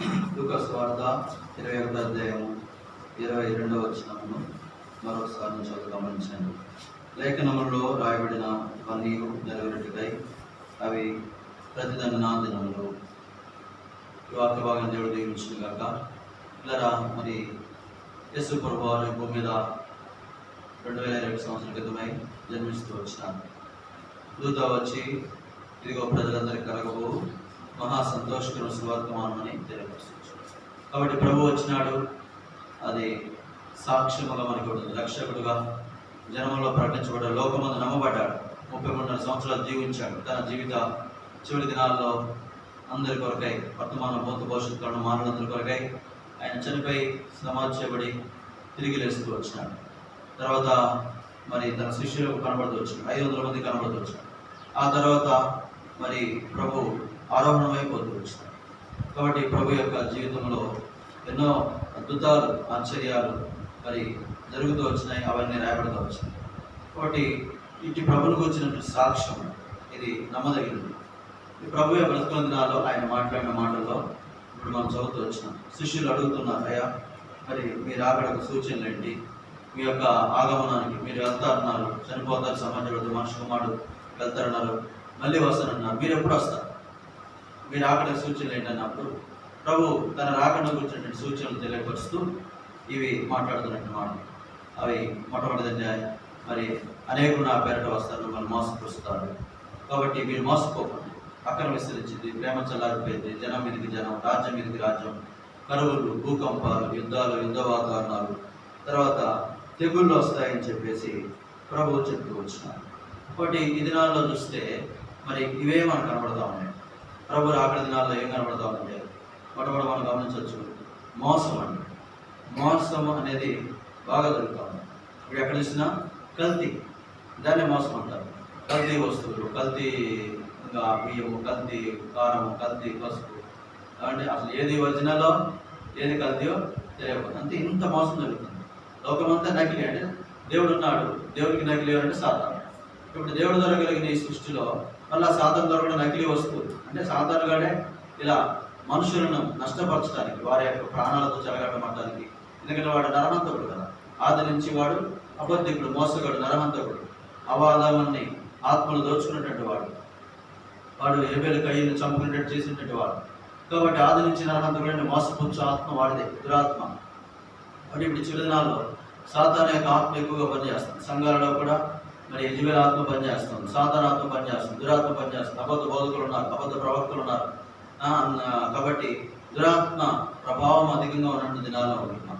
లూకా సువార్త 21వ అధ్యాయము 22వ వచనమును మరొకసారి గమనించండి. లేఖనములలో రాయబడిన ఇవన్నీ నెరవేరుటకై అవి ప్రతిదండన దినములు. ఈ వాక్య భాగం దేవుడు దీవించును గాక. పిల్లరా, మరి యేసు ప్రభువు వారు భూమి మీద 2020 సంవత్సరాల క్రితమై జన్మిస్తూ వచ్చినారు. దూత వచ్చి ఇదిగో ప్రజలందరికీ కలగబో మహా సంతోషకర సువార్తమానమని తెలియపరుస్తుంది. కాబట్టి ప్రభు వచ్చినాడు, అది సాక్ష్యముగా మనకు ఉంటుంది. రక్షకుడుగా జనములో ప్రకటించబడ్డ లోకమందు నమ్మబడ్డాడు. 33 సంవత్సరాలు జీవించాడు. తన జీవిత చివరి దినాల్లో అందరి కొరకై, వర్తమాన భూత భవిష్యత్తులను మానవులందరి కొరకై ఆయన చనిపోయి సమాధి చేయబడి తిరిగి లేస్తూ వచ్చినాడు. తర్వాత మరి తన శిష్యులకు కనబడుతూ వచ్చినాడు. 500 మంది కనబడుతూ వచ్చినాడు. ఆ తర్వాత మరి ప్రభు ఆరోహణమైపోతూ వచ్చినాడు. కాబట్టి ప్రభు యొక్క జీవితంలో ఎన్నో అద్భుతాలు, ఆశ్చర్యాలు మరి జరుగుతూ వచ్చినాయి. అవన్నీ రాయబడుతూ వచ్చినాయి. కాబట్టి ఇటు ప్రభువుకు వచ్చినటువంటి సాక్ష్యం ఇది నమ్మదగినది. ఈ ప్రభు యొక్క బ్రతుకుల దినాల్లో ఆయన మాట్లాడిన మాటల్లో ఇప్పుడు మనం చదువుతూ వచ్చినాం. శిష్యులు అడుగుతున్నారు, అయ్యా మరి మీరు రాకడకు సూచనలు ఏంటి? మీ యొక్క ఆగమనానికి మీరు వెళ్తారన్నారు, చనిపోతారు, సమాజంలో మనిషి కుమారుడు వెళ్తారన్నారు, మళ్ళీ వస్తారన్నారు, మీరు ఎప్పుడు వస్తారు? మీరు రాకడకు సూచనలు ఏంటన్నప్పుడు ప్రభు తన రాకడ గురించినటువంటి సూచనలు తెలియపరుస్తూ ఇవి మాట్లాడుతున్నట్టు మాటలు. అవి మొట్టమొదటిదంటే మరి అనేకులు నా పేరిట వస్తారు, మిమ్మల్ని మోసపరుస్తారు, కాబట్టి మీరు మోసపోకండి. అక్కడ విస్తరించింది, ప్రేమ చల్లారిపోయింది, జనం మీదకి జనం, రాజ్యం మీదకి రాజ్యం, కరువులు, భూకంపాలు, యుద్ధాలు, యుద్ధ వాతావరణాలు, తర్వాత తెగుళ్ళు వస్తాయని చెప్పేసి ప్రభు చెప్తూ వచ్చినారు. కాబట్టి ఈ దినాల్లో చూస్తే మరి ఇవే మనకు కనబడతా ఉన్నాయి. ప్రభు రాకడ దినాల్లో ఏం కనబడతా ఉంటే మొట్టమొదటి మనం గమనించవచ్చు, మోసం అండి. మోసం అనేది బాగా జరుగుతూ ఉంది. ఇప్పుడు ఎక్కడ చూసినా కల్తీ, దాన్ని మోసం అంటారు. కల్తీ వస్తువులు, కల్తీ బియ్యము, కల్తీ కారము, కల్తీ పసుపు, అంటే అసలు ఏది ఒరిజినలో ఏది కల్తీయో తెలియకపోతే అంతే. ఇంత మోసం జరుగుతుంది. లోకమంతా నకిలీ. అంటే దేవుడు ఉన్నాడు, దేవుడికి నకిలీ అంటే సాతాను. ఇప్పుడు దేవుడు దొరకగలిగిన ఈ సృష్టిలో మళ్ళీ సాతాను దొరకడం నకిలీ వస్తువు. అంటే సాతానుగానే ఇలా మనుషులను నష్టపరచడానికి, వారి యొక్క ప్రాణాలతో చెలగట్టమట్టడానికి. ఎందుకంటే వాడు నరహంతకుడు కదా. ఆది నుంచి వాడు అబద్ధికుడు, మోసగాడు, నరహంతకుడు, అవాదాన్ని ఆత్మను దోచుకున్నటువంటి వాడు. వాడు హేబెలు కయ్యను చంపుకునేటట్టు చేసినటువంటి వాడు. కాబట్టి ఆది నుంచి నరహంతకుడు, మోసపుచ్చు ఆత్మ వాడిదే, దురాత్మ. అంటే ఇప్పుడు చివరి దినాల్లో సాతాను యొక్క ఆత్మ ఎక్కువగా పనిచేస్తుంది. సంఘాలలో కూడా మరి యెజబెల్ ఆత్మ పనిచేస్తుంది, సాతాను ఆత్మ పనిచేస్తుంది, దురాత్మ పనిచేస్తుంది. అబద్ధ బోధకులు ఉన్నారు, అబద్ధ ప్రవక్తలు ఉన్నారు. కాబట్టి దురాత్మ ప్రభావం అధికంగా ఉన్నటువంటి దినాల్లో ఉంటున్నాం.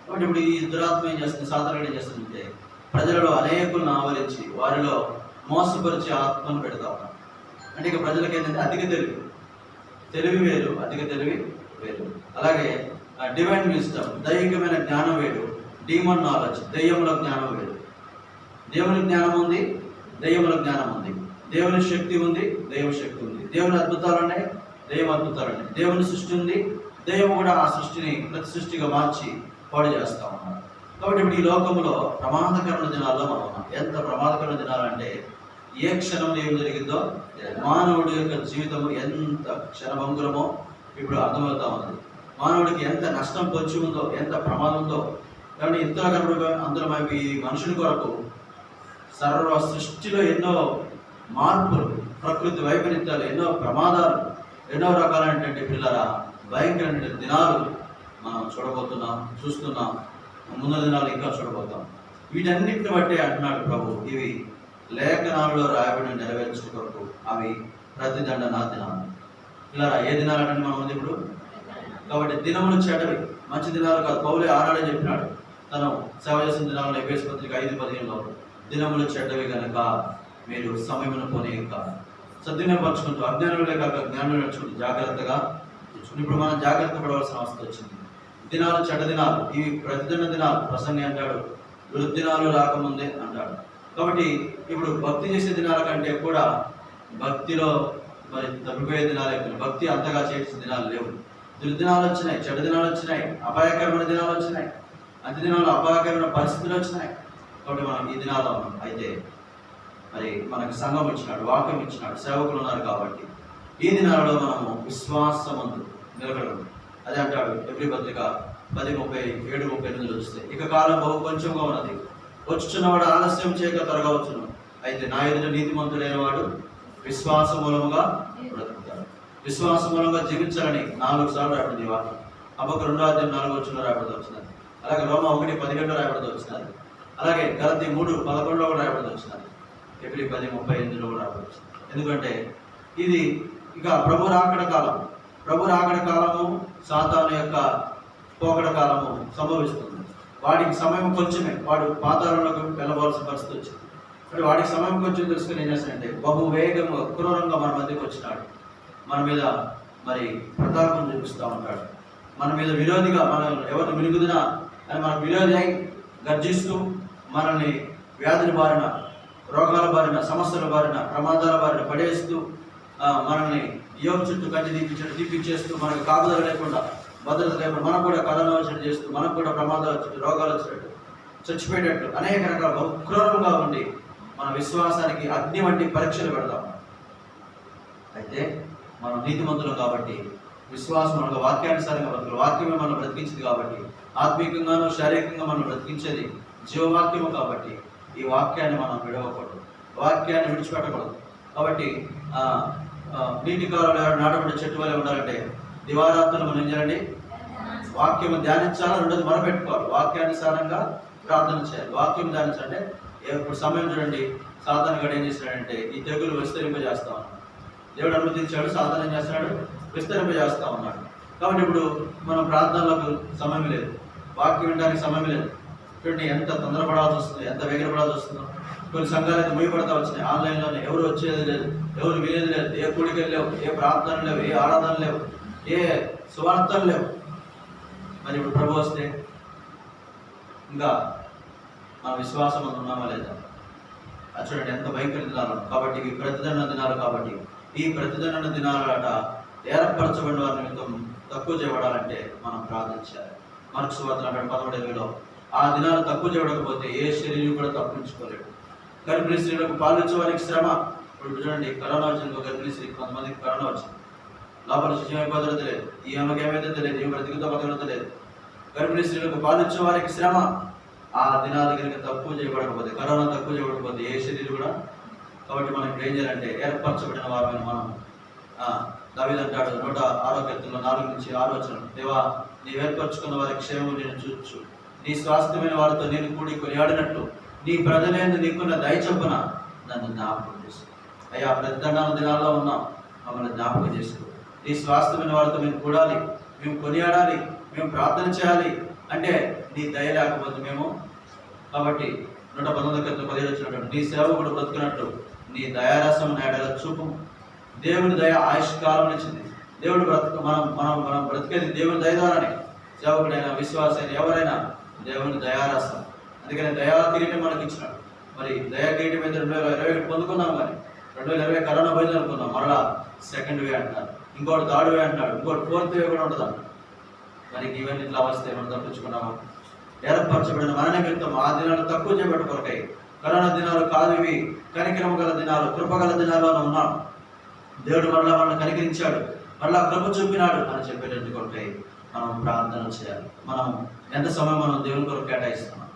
కాబట్టి ఇప్పుడు ఈ దురాత్మ ఏం చేస్తుంది, సాతాను ఏం చేస్తుందంటే ప్రజలలో అనేకులను ఆవరించి వారిలో మోసపరిచే ఆత్మను పెడతా ఉన్నాం. అంటే ఇక ప్రజలకి ఏంటంటే అధిక తెలివి వేరు, అధిక తెలివి వేరు. అలాగే డివైన్ విజ్డమ్, దైవికమైన జ్ఞానం వేరు. డీమన్ నాలెడ్జ్, దెయ్యముల జ్ఞానం వేరు. దేవుని జ్ఞానం ఉంది, దెయ్యముల జ్ఞానం ఉంది. దేవుని శక్తి ఉంది, దైవ శక్తి ఉంది. దేవుని అద్భుతాలు ఉన్నాయి, దైవ అద్భుతాలు ఉన్నాయి. దేవుని సృష్టి ఉంది, దైవం కూడా ఆ సృష్టిని ప్రతి సృష్టిగా మార్చి పాడు చేస్తూ ఉన్నారు. కాబట్టి ఇప్పుడు ఈ లోకంలో ప్రమాదకరమైన దినాల్లో మనం ఉన్నాం. ఎంత ప్రమాదకరమైన దినాలంటే ఏ క్షణంలో ఏం జరిగిందో, మానవుడి యొక్క జీవితం ఎంత క్షణభంగురమో ఇప్పుడు అర్థమవుతా ఉంది. మానవుడికి ఎంత నష్టం పొంచి ఉందో, ఎంత ప్రమాదం ఉందో. కాబట్టి ఇంతలో కనబడి అందులో మనకి ఈ మనుషుని కొరకు సర్వ సృష్టిలో ఎన్నో మార్పులు, ప్రకృతి వైపరీత్యాలు, ఎన్నో ప్రమాదాలు, ఎన్నో రకాలైనటువంటి పిల్లల భయంకరమైన దినాలు మనం చూస్తున్నాం. ముందు దినాలు ఇంకా చూడబోతాం. వీటన్నిటిని బట్టి అంటున్నాడు ప్రభు, ఇవి లేఖనాలలో రాయబడిన నెరవేర్చే కొరకు అవి ప్రతిదండన దినాలు. ఇలా ఏ దినాలు అంటే మనం ఉంది ఇప్పుడు. కాబట్టి దినములు చెడ్డవి, మంచి దినాలు కాదు. పౌలే ఆనాడే చెప్పినాడు తను సేవ చేసిన దినాలను ఎఫెసీ పత్రిక 5:15లో, దినములు చెడ్డవి కనుక మీరు సమయమును పోనీయక సద్వినియోగపరచుకుంటూ అజ్ఞానులే కాక జ్ఞానులు నడుచుకుంటూ జాగ్రత్తగా. ఇప్పుడు మనం జాగ్రత్త పడవలసిన అవసరం వచ్చింది. దినాలు చెడ్డ దినాలు, ఇవి ప్రతిదిన దినాలు. ప్రసంగి అంటాడు దుర్దినాలు రాకముందే అంటాడు. కాబట్టి ఇప్పుడు భక్తి చేసే దినాల కంటే కూడా భక్తిలో మరి తప్పిపోయే దినాలు ఎక్కువ. భక్తి అంతగా చేసే దినాలు లేవు. దుర్దినాలు వచ్చినాయి, చెడ్డ దినాలు వచ్చినాయి, అపాయకరమైన దినాలు వచ్చినాయి, అంత్య దినాల్లో అపాయకరమైన పరిస్థితులు వచ్చినాయి. కాబట్టి మనం ఈ దినాల్లో ఉన్నాం. అయితే మరి మనకు సంఘం ఇచ్చినాడు, వాక్యం ఇచ్చినాడు, సేవకులు ఉన్నారు. కాబట్టి ఈ దినాలలో మనము విశ్వాసమందు నిలబడము. అదే అంటాడు ఎబ్రీ పత్రిక 10:37-38 చూస్తే, ఇక కాలం బహు కొంచెంగా ఉన్నది, వచ్చుచున్నవాడు ఆలస్యం చేయక త్వరగా వచ్చును. అయితే నా ఎదుట నీతిమంతుడైన వాడు విశ్వాస మూలముగా బ్రతుకుతాడు. విశ్వాస మూలంగా జీవించాలని 4 సార్లు రాబడింది ఈ వాక్యం. హబక్కూ 2:4 రాబడుతూ వచ్చినది. అలాగే రోమా 1:12 రాబడుతూ వచ్చినది. అలాగే గలతీ 3:11 కూడా రాబడుతూ వచ్చినది. ఎబ్రీ 10:38 కూడా రాబడుతూ వచ్చింది. ఎందుకంటే ఇది ఇక ప్రభు రాకడ కాలం. ప్రభు రాకడ కాలము సాతాను యొక్క పోకడ కాలము సంభవిస్తుంది. వాడికి సమయం కొంచెమే, వాడు పాతాళంలోకి వెళ్ళవలసిన పరిస్థితి వచ్చింది. అంటే వాడికి సమయం కొంచెం తెలుసుకుని ఏం చేస్తాడంటే బహు వేగంగా క్రూరంగా మన మధ్యకి వచ్చినాడు. మన మీద మరి ప్రతాపం చూపిస్తూ ఉంటాడు. మన మీద విరోధిగా మనం ఎవరిని మిరుగుదినా అని మనకు విరోధి అయి గర్జిస్తూ మనల్ని వ్యాధుల బారిన, రోగాల బారిన, సమస్యల బారిన, ప్రమాదాల బారిన పడేస్తూ మనల్ని యోగ చుట్టూ కంటి తీపిచ్చేస్తూ మనకు కాపుదల లేకుండా, భద్రత లేకుండా, మనకు కూడా కరోనా వచ్చినట్టు చేస్తూ, మనకు కూడా ప్రమాదాలు వచ్చినట్టు, రోగాలు వచ్చినట్టు, చచ్చిపోయేటట్టు అనేక రకాల క్రూరంగా ఉండి మన విశ్వాసానికి అగ్ని వంటి పరీక్షలు పెడతాం. అయితే మనం నీతిమంతులం కాబట్టి, విశ్వాసం మనకు వాక్యానుసారంగా బ్రతుకు, వాక్యమే మనం బ్రతికించింది కాబట్టి, ఆత్మీయంగాను శారీరకంగా మనం బ్రతికించేది జీవవాక్యము కాబట్టి ఈ వాక్యాన్ని మనం విడవకూడదు, వాక్యాన్ని విడిచిపెట్టకూడదు. కాబట్టి నీటి కాలంలో నాటబడి చెట్టు వల్ల ఉండాలంటే దివారాత్రులు మనం ఏం చేయాలండి? వాక్యం ధ్యానించాలి. రెండోది మొరపెట్టుకోవాలి, వాక్యానుసారంగా ప్రార్థన చేయాలి. వాక్యం ధ్యానించాలంటే ఇప్పుడు సమయం చూడండి, సాతాను గడు ఏం చేస్తున్నాడంటే ఈ తెగులు విస్తరింపజేస్తా ఉన్నాడు. దేవుడు అనుమతించాడు, సాతాను ఏం చేస్తున్నాడు? విస్తరింపజేస్తా ఉన్నాడు. కాబట్టి ఇప్పుడు మనం ప్రార్థనలకు సమయం లేదు, వాక్యం వినడానికి సమయం లేదు. చూడండి ఎంత తొందరపడాల్సి వస్తుంది, ఎంత వేగపడాల్సి వస్తుందో. కొన్ని సంఘాలు అయితే ముయ్యపడతా వచ్చినాయి. ఆన్లైన్లోనే ఎవరు వచ్చేది లేదు, ఎవరు వినేది లేదు, ఏ కూడికలు లేవు, ఏ ప్రార్థనలు లేవు, ఏ ఆరాధనలు లేవు, ఏ సువార్తలు లేవు. మరి ఇప్పుడు ప్రభు వస్తే ఇంకా మన విశ్వాసం ఉన్నామా లేదా? అది చూడండి ఎంత భయంకర దినాలు. కాబట్టి ఇవి ప్రతిదండన దినాలు. కాబట్టి ఈ ప్రతిదండన దినాలట ఏర్పరచబడిన వారి నిమిత్తం తక్కువ చేయబడాలంటే మనం ప్రార్థించాలి. మార్కు సువార్త 13:20 ఆ దినాలు తక్కువ చేయబడకపోతే ఏ శరీరం కూడా తప్పించుకోలేడు. గర్భిణీ స్త్రీలకు పాలు ఇచ్చే వారికి శ్రమ. ఇప్పుడు చూడండి, కరోనా వచ్చింది, గర్భిణీ స్త్రీ కొంతమందికి కరోనా వచ్చింది, లోపల శిశువు అయిపోతుందో తెలియదు, ఈ అమ్మకి ఏమైతే తెలియదు, ఈ బ్రతికితో బతకడం తెలియదు. గర్భిణీ స్త్రీలకు పాలు ఇచ్చే వారికి శ్రమ. ఆ దినాలు కనుక తక్కువ చేయబడకపోతే, కరోనా తక్కువ చేయబడకపోతే ఏ శరీరం కూడా. కాబట్టి మనం ఇప్పుడు ఏం చేయాలంటే ఏర్పరచబడిన వారిని మనం దావీదు అంటాడు 106వ కీర్తనలో 4-6 దేవా నీవు ఏర్పరచుకున్న వారి క్షేమం నేను చూచు, నీ స్వాస్థ్యమైన వారితో నేను కూడి కొనియాడినట్లు నీ ప్రజలేందు నీకున్న దయ చొప్పున నన్ను జ్ఞాపకం చేసుకో. అయ్యా ప్రతిదండన దినాల్లో ఉన్నాం, మమ్మల్ని జ్ఞాపకం చేసుకో. నీ స్వాస్థ్యమైన వారితో మేము కూడాలి, మేము కొనియాడాలి, మేము ప్రార్థన చేయాలి అంటే నీ దయ లేకపోతే మేము. కాబట్టి 119:15 నీ సేవకుడు బ్రతుకున్నట్టు నీ దయారసం నేడల చూపు. దేవుని దయ ఆయుష్కాలం ఇచ్చింది. దేవుడు మనం బ్రతికేది దేవుని దయ ద్వారానే. సేవకుడైనా విశ్వాసైనా ఎవరైనా దేవుని దయారసం. అందుకని దయా కిరీటం మనకి ఇచ్చినాడు. మరి దయా కిరీటం అయితే 2021 పొందుకున్నాం, కానీ 2020 కరోనా పోయింది అనుకున్నాం, మరలా సెకండ్ వే అంటున్నారు, ఇంకోటి థర్డ్ వే అంటున్నాడు, ఇంకోటి ఫోర్త్ వే కూడా ఉంటుంది. మరి ఇవన్నీ ఇట్లా వస్తే మనం తప్పించుకున్నాము. ఏర్పరచబడిన మన నిమిత్తం ఆ దినాలు తక్కువ చేపట్టుకోరకై. కరోనా దినాలు కాదు ఇవి, కనికరము గల దినాలు, కృపగల దినాలు అని ఉన్నాం. దేవుడు మరలా మనల్ని కనికరించాడు, మరలా కృప చూపినాడు అని చెప్పేటట్టు కొరకై మనం ప్రార్థన చేయాలి. మనం ఎంత సమయం మనం దేవుని కొరకు కేటాయిస్తున్నాం,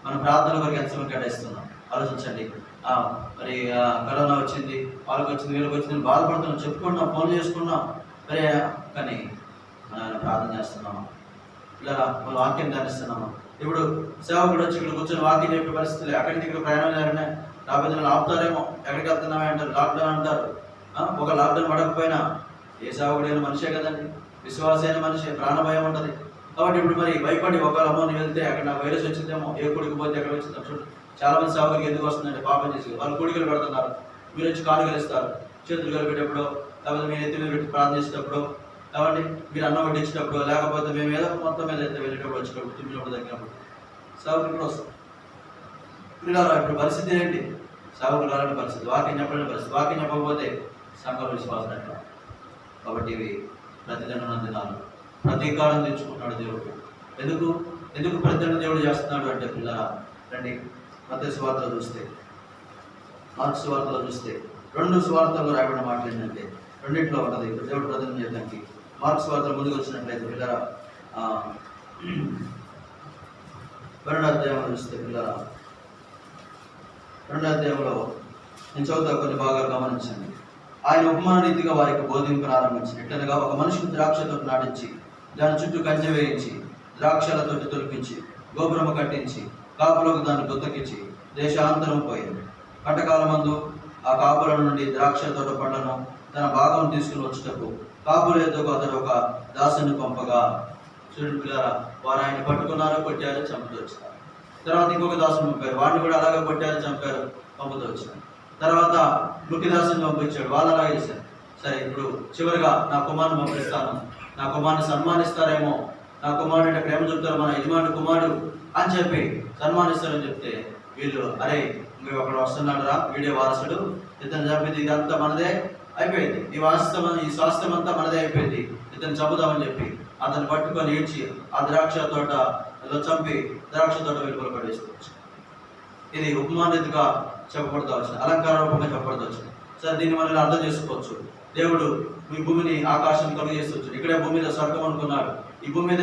మన ప్రార్థన కొరకు ఎంత సమయం కేటాయిస్తున్నాం ఆలోచించండి. మరి కరోనా వచ్చింది, వాళ్ళకి వచ్చింది, వీళ్ళకి వచ్చింది, బాధపడుతున్నాం, చెప్పుకున్నాం, ఫోన్ చేసుకున్నాం, మరి కానీ మనం ప్రార్థన చేస్తున్నామా? ఇలా మన వాక్యం ధ్యానిస్తున్నామా? ఇప్పుడు సేవకుడు వచ్చి ఇక్కడ కూర్చొని వాక్యం చెప్పే పరిస్థితులు, అక్కడికి ఇక్కడ ప్రయాణం చేయాలనే 50 దినాలు ఆపుతారేమో, ఎక్కడికి వెళ్తున్నామే అంటారు, లాక్డౌన్ అంటారు. ఒక లాక్డౌన్ పడకపోయినా ఏ సేవకుడైన మనిషే కదండి, విశ్వాసైన మనిషి, ప్రాణభయం ఉంటుంది. కాబట్టి ఇప్పుడు మరి భయపడి ఒకవేళ అమ్మని వెళ్తే అక్కడ నాకు వైరస్ వచ్చిందేమో, ఏ కూడికి పోతే ఎక్కడ వచ్చిందో. చూడండి చాలా మంది సేవకులకి ఎందుకు వస్తుందంటే పాపం చేసి వాళ్ళు కూడికలు పెడుతున్నారు, మీరు వచ్చి కాలు కలిస్తారు, చేతులు కలిపేటప్పుడు, లేకపోతే మీరు ఎత్తి మీద పెట్టి ప్రార్థన చేసేటప్పుడు, కాబట్టి మీరు అన్నం వడ్డించేటప్పుడు, లేకపోతే మేము ఏదో మొత్తం మీద అయితే వెళ్ళేటప్పుడు వచ్చేటప్పుడు, తిమ్మినప్పుడు తగ్గినప్పుడు సేవకులు కూడా వస్తాం. ఇప్పుడు పరిస్థితి ఏంటి? సేవకులు రాలని పరిస్థితి, వాక్యం చెప్పలేని పరిస్థితి, వాక్యం చెప్పకపోతే సంఘంలో విశ్వాసం అంట. కాబట్టి ఇవి ప్రతిదండన దినాలు. ప్రతీకారం తెచ్చుకుంటున్నాడు దేవుడు. ఎందుకు ప్రతిదండన దేవుడు చేస్తున్నాడు అంటే పిల్లరా రండి, మత్తయి సువార్తలో చూస్తే, మార్కు సువార్తలో చూస్తే 2 సువార్తల్లో రాయబడిన మాట ఏంటంటే రెండింటిలో ఉన్నది. దేవుడు ప్రతిదండన చేయడానికి మార్క్స్ వార్తలు ముందుకు వచ్చినట్లయితే పిల్లరా 2వ అధ్యాయంలో చూస్తే పిల్లరా 2వ అధ్యాయంలో నేను చదువుతా కొన్ని భాగాలు గమనించండి. ఆయన ఉపమాన రీతిగా వారికి బోధింపు ప్రారంభించింది. ఎట్లనగా ఒక మనిషిని ద్రాక్ష తోట నాటించి దాని చుట్టూ కంచె వేయించి ద్రాక్షల తోటి తొలిపించి గోపురము కట్టించి కాపులకు దాన్ని గుత్తకిచ్చి దేశాంతరం పోయింది. పంటకాలమందు ఆ కాపుల నుండి ద్రాక్ష తోట పండ్లను తన భాగం తీసుకుని వచ్చేటప్పుడు కాపుల ఎద్దుకు అతడు ఒక దాసుని పంపగా, చూడండి పిల్లరా, వారు ఆయన పట్టుకున్నారు, కొట్టారు, చంపుతూ వచ్చారు. తర్వాత ఇంకొక దాసుని పంపారు, వాడిని కూడా అలాగే కొట్టారు, చంపారు, పంపుతూ వచ్చారు. తర్వాత ముఖ్య దాసుని పంపించాడు, వాళ్ళు అలాగే చేశారు. సరే, ఇప్పుడు చివరిగా నా కుమారుని పంపిస్తాను, నా కుమారుని సన్మానిస్తారేమో, నా కుమారుడు అంటే ప్రేమ చూపుతారు, మన యజమాని కుమారుడు అని చెప్పి సన్మానిస్తారని చెప్తే వీళ్ళు, అరే ఇంకొక ఒకడు వస్తున్నాడు రా, వీడే వారసుడు, ఇతను చంపితే ఇదంతా మనదే అయిపోయింది, ఈ స్వాస్థ్యం అంతా మనదే అయిపోయింది, ఇతను చంపుదామని చెప్పి అతను పట్టుకొని ఈడ్చి ఆ ద్రాక్ష తోటలో చంపి ద్రాక్ష తోట వెలుపల పడేసుకోవచ్చు. ఇది ఉపమానితిగా చెప్పబడుతూ వచ్చింది, అలంకార రూపంగా చెప్పబడుతూ వచ్చింది. సరే, దీన్ని మనం అర్థం చేసుకోవచ్చు. దేవుడు ఈ భూమిని ఆకాశం కలుగజేస్తూ వచ్చాడు. ఇక్కడే భూమి మీద స్వర్గం అనుకున్నాడు. ఈ భూమి మీద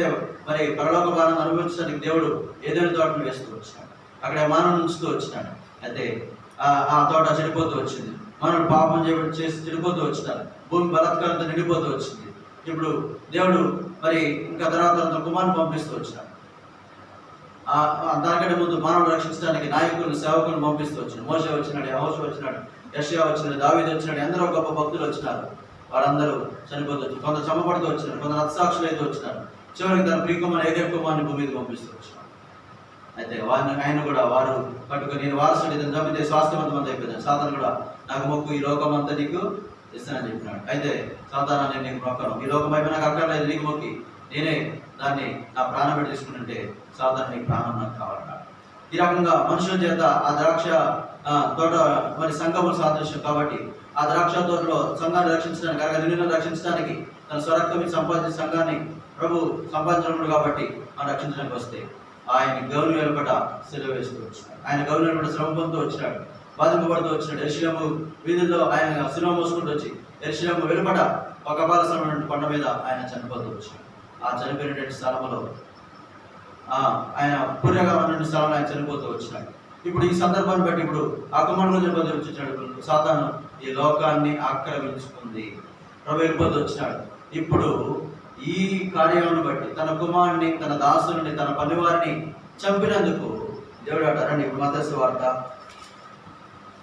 మరి పరలోక భారాన్ని అనుభవించడానికి దేవుడు ఏదైనా తోటను వేస్తూ వచ్చినాడు. అక్కడ మానవుని ఉంచుతూ వచ్చినాడు. అయితే ఆ తోట చెడిపోతూ వచ్చింది. మానవుడు పాపం చేసి చెడిపోతూ వచ్చినాడు. భూమి బలాత్కారంతో నిండిపోతూ వచ్చింది. ఇప్పుడు దేవుడు మరి ఇంకా తర్వాత కుమారుని పంపిస్తూ వచ్చినాడు. దానికంటే ముందు మానవుడు రక్షించడానికి నాయకులను, సేవకులను పంపిస్తూ వచ్చినాడు. మోషే వచ్చినాడు, యెహోషువ వచ్చినాడు, యెషయా వచ్చినాడు, దావీదు వచ్చినాడు, ఎందరో గొప్ప భక్తులు వచ్చినారు. వారందరూ చనిపోతూ వచ్చారు. కొంత చంపబడుతూ వచ్చినారు, కొంత రక్తసాక్షులు అయితే వచ్చినారు. చివరికి తన ప్రియకుమారుని ఏకైక కుమారుని భూమి మీద పంపిస్తూ వచ్చినాడు. అయితే ఆయన కూడా వారు పట్టుకొని, నేను వారసుడు, ఇతను చంపితే స్వాస్థ్యవంతమంతా అయిపోయింది. సాతాను కూడా నాకు మొక్కు, ఈ లోకం అంతా నీకు ఇస్తానని చెప్పినాడు. అయితే సాతానాన్ని నీకు మొక్కను, ఈ లోకం అయిపోయి నాకు అక్కర్లేదు, నీకు మొక్కి నేనే దాన్ని నా ప్రాణం పెట్టి తీసుకుంటుంటే సాతాను నీకు ప్రాణం నాకు కావాలన్నాడు. ఈ రకంగా మనుషుల చేత ఆ ద్రాక్ష తోట మరి సంఘము సాదృశ్యం కాబట్టి ఆ ద్రాక్ష తోటలో సంఘాన్ని రక్షించడానికి, అలాగే నిన్ను రక్షించడానికి తన స్వరక్తమి సంపాదించిన సంఘాన్ని ప్రభు సంపాదించడం కాబట్టి మనం రక్షించడానికి వస్తే ఆయన గౌని వెలుపట సెలవు వేస్తూ వచ్చినాడు. ఆయన గౌని వెలుపట శ్రమ పొందుతూ వచ్చినాడు, బాధింపబడుతూ వచ్చినాడు. యెరూషలేము వీధుల్లో ఆయన శిలువ మోసుకుంటూ వచ్చి యెరూషలేము వెలుపట ఒక బాలసమైన కొండ మీద ఆయన చనిపోతూ వచ్చాడు. ఆ చనిపోయినటువంటి స్థలంలో ఆయన పూర్యగా ఉన్నటువంటి స్థలంలో ఆయన చనిపోతూ వచ్చినాడు. ఇప్పుడు ఈ సందర్భాన్ని బట్టి ఇప్పుడు ఆ కుమారుడు చనిపోతూ వచ్చినాడు. సాతాను ఈ లోకాన్ని ఆక్రమించుకుంది, ప్రభు వెళ్ళిపోతూ వచ్చినాడు. ఇప్పుడు ఈ కార్యాలను బట్టి తన కుమారుని, తన దాసుని, తన పనివారిని చంపినందుకు దేవుడు అంటారండి. ఇప్పుడు మత్తయి వార్త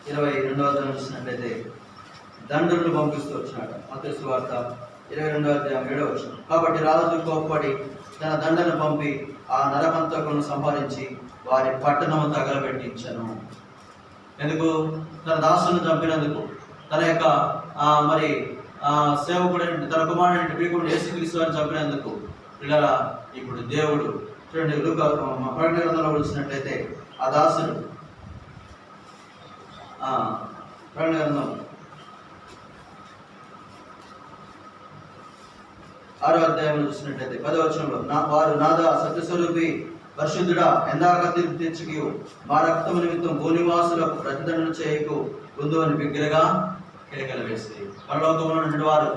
22వ అధ్యాయం చూసినట్లయితే దండులను పంపిస్తూ వచ్చినాడు. మత్తయి వార్త 22వ అధ్యాయం 7వ వచనం. కాబట్టి రాజు కోప్పడి తన దండను పంపి ఆ నరహంతకులను సంహరించి వారి పట్టణము తగలబెట్టించను. ఎందుకు? తన దాసులను చంపినందుకు, తన యొక్క మరి సేవకుడు, తన కుమారుడు ప్రియకుడు యేసుక్రీస్తు వారిని చంపినందుకు. పిల్లల ఇప్పుడు దేవుడు చూడండి, ప్రకటన గ్రంథంలో వచ్చినట్లయితే ఆ దాసుడు ప్రకటన గ్రంథం 6వ అధ్యాయంలో చూసినట్లయితే 10వ వచనంలో, వారు నాదా సత్యస్వరూపి పరిశుద్ధుడా, ఎందాక తీర్పు తెచ్చుకు మా రక్తము నిమిత్తం భూనివాసులకు ప్రతిదండన చేయకు ముందు అని బిగ్గరగా కేకలు వేసి, పరలోకంలో నుండి వారు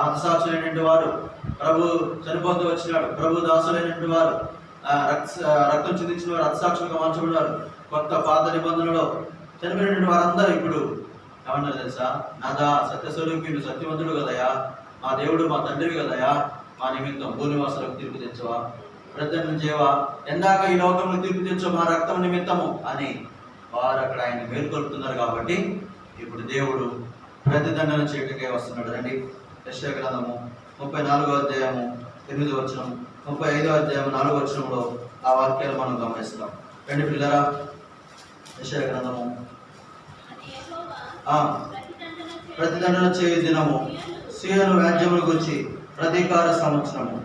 హతసాక్షులైనటువంటి వారు, ప్రభు చనిపోతూ వచ్చినాడు, ప్రభు దాసులైనటువంటి వారు, రక్తం చిందించిన వారు హతసాక్షులుగా మార్చబడినారు. కొత్త పాత నిబంధనలో చనిపోయినటువంటి వారందరూ ఇప్పుడు ఏమన్నారు తెలుసా? నాదా సత్యస్వరూపి, నువ్వు సత్యవంతుడు కదయా, మా దేవుడు, మా తండ్రివి కదయా, మా నిమిత్తం భూనివాసులకు తీర్పు తెచ్చవా, ప్రతిదండన చేయవా, ఎందాక ఈ లోకంలో తీర్పు తెచ్చో మా రక్తం నిమిత్తము అని వారు అక్కడ ఆయన మేల్కొల్పుతున్నారు. కాబట్టి ఇప్పుడు దేవుడు ప్రతిదండన చేయటకే వస్తున్నాడు. రండి, యెషయా గ్రంథము 34వ అధ్యాయము 8వ వచనం, 35వ అధ్యాయం 4వ వచనంలో ఆ వాక్యాలు మనం గమనిస్తాం. రండి పిల్లరా, యెషయా గ్రంథము ప్రతిదండన చేయు దినము, సీయోను వ్యాజ్యమును గురించి ప్రతీకార సంవత్సరము.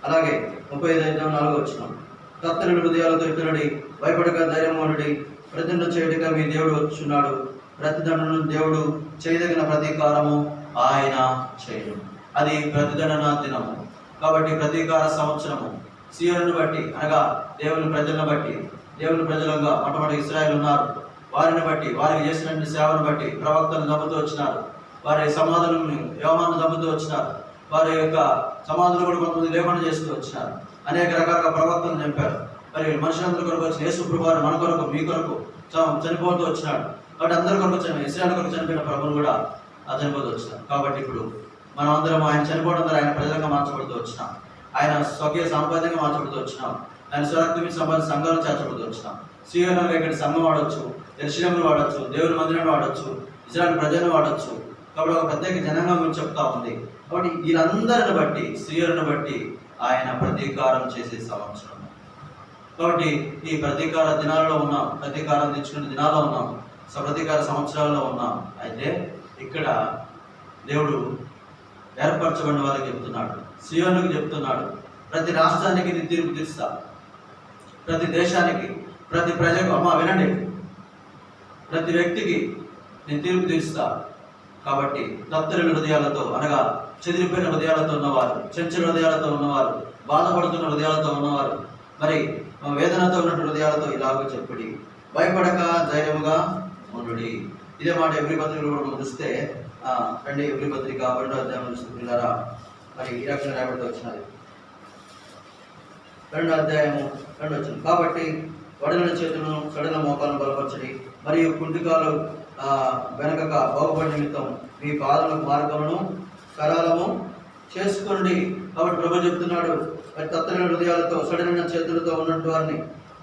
అలాగే 35వ అధ్యాయం 4వ వచనం, కత్తెరలు హృదయాలతో ఇతరుడి, భయపడక ధైర్యమునుడి, ప్రతిదండన చేయటగా మీ దేవుడు వచ్చున్నాడు, ప్రతిదండను దేవుడు చేయదగిన ప్రతీకారము ఆయన చేయను. అది ప్రతిదండన దినము. కాబట్టి ప్రతీకార సంవత్సరము సీయోనును బట్టి, అనగా దేవుని ప్రజలను బట్టి, దేవుని ప్రజలుగా మొట్టమొదటి ఇశ్రాయేలు ఉన్నారు, వారిని బట్టి, వారికి చేసినటువంటి సేవను బట్టి ప్రవక్తలు చంపుతూ వచ్చినారు, వారి సమాధానం యోమాను చంపుతూ వచ్చినారు. వారి యొక్క సమాధులు కూడా కొంతమంది లేకుండా చేస్తూ వచ్చినారు. అనేక రకాల ప్రవక్తలు చంపారు. మరి మనుషులందరి కొరకు వచ్చిన యేసు ప్రభువు వారు మన కొరకు మీ కొరకు చనిపోతూ వచ్చినాడు. కాబట్టి అందరి కొరకు ఇశ్రాయేలు కొరకు చనిపోయిన ప్రభువును కూడా చనిపోతూ వచ్చినాడు. కాబట్టి ఇప్పుడు మనం అందరం ఆయన చనిపోవడం ద్వారా ఆయన ప్రజలుగా మార్చబడుతూ వచ్చినాం. ఆయన స్వకీయ సాంప్రదాయంగా మార్చబడుతూ వచ్చినాం. ఆయన స్వరక్తి సంబంధించిన సంఘాలు చేర్చబడుతూ వచ్చినాం. సీయోనుగా ఇక్కడ సంఘం వాడచ్చు, యెరూషలేమును వాడచ్చు, దేవుని మందిరాన్ని వాడచ్చు, ఇశ్రాయేలు ప్రజలను వాడచ్చు. కాబట్టి ఒక ప్రత్యేక జనాంగం గురించి చెప్తా ఉంది. కాబట్టి వీళ్ళందరిని బట్టి సీయోనును బట్టి ఆయన ప్రతీకారం చేసే సంవత్సరం. కాబట్టి ఈ ప్రతీకార దినాల్లో ఉన్నాం, ప్రతీకారం తెచ్చుకునే దినాల్లో ఉన్నాం, ప్రతీకార సంవత్సరాల్లో ఉన్నాం. అయితే ఇక్కడ దేవుడు ఏర్పరచబడిన వారికి చెప్తున్నాడు, సీయోనుకు చెప్తున్నాడు, ప్రతి రాష్ట్రానికి నేను తీర్పు తీరుస్తా, ప్రతి దేశానికి, ప్రతి ప్రజకు, అమ్మ వినండి, ప్రతి వ్యక్తికి నేను తీర్పు తీరుస్తా. కాబట్టి తత్తరిన హృదయాలతో, అనగా చెదిరిపోయిన హృదయాలతో ఉన్నవారు, చంచల హృదయాలతో ఉన్నవారు, బాధపడుతున్న హృదయాలతో ఉన్నవారు, మరి వేదనతో ఉన్న హృదయాలతో ఇలాగ చెప్పుడి, భయపడక ధైర్యముగా ఉండుడి. ఇదే మాట ఎవ్రీ పత్రికలు కూడా మనం చూస్తే రండి, ఎవ్రీ పత్రిక 2వ అధ్యాయం చూస్తున్నారా, మరి ఈ రకంగా రాబడుతూ వచ్చినది. 2వ అధ్యాయము 2వ వచనం. కాబట్టి వడలిన చేతులను సడల మోకాలను బలపరచడి, మరియు కుంటికాలు వెనకక బాగుపడి నిమిత్తం మీ పాదములకు మార్గమును సరళము చేసుకోండి. కాబట్టి ప్రభు చెప్తున్నాడు, మరి తత్తరిన హృదయాలతో సడలిన చేతులతో ఉన్నట్టు వారిని,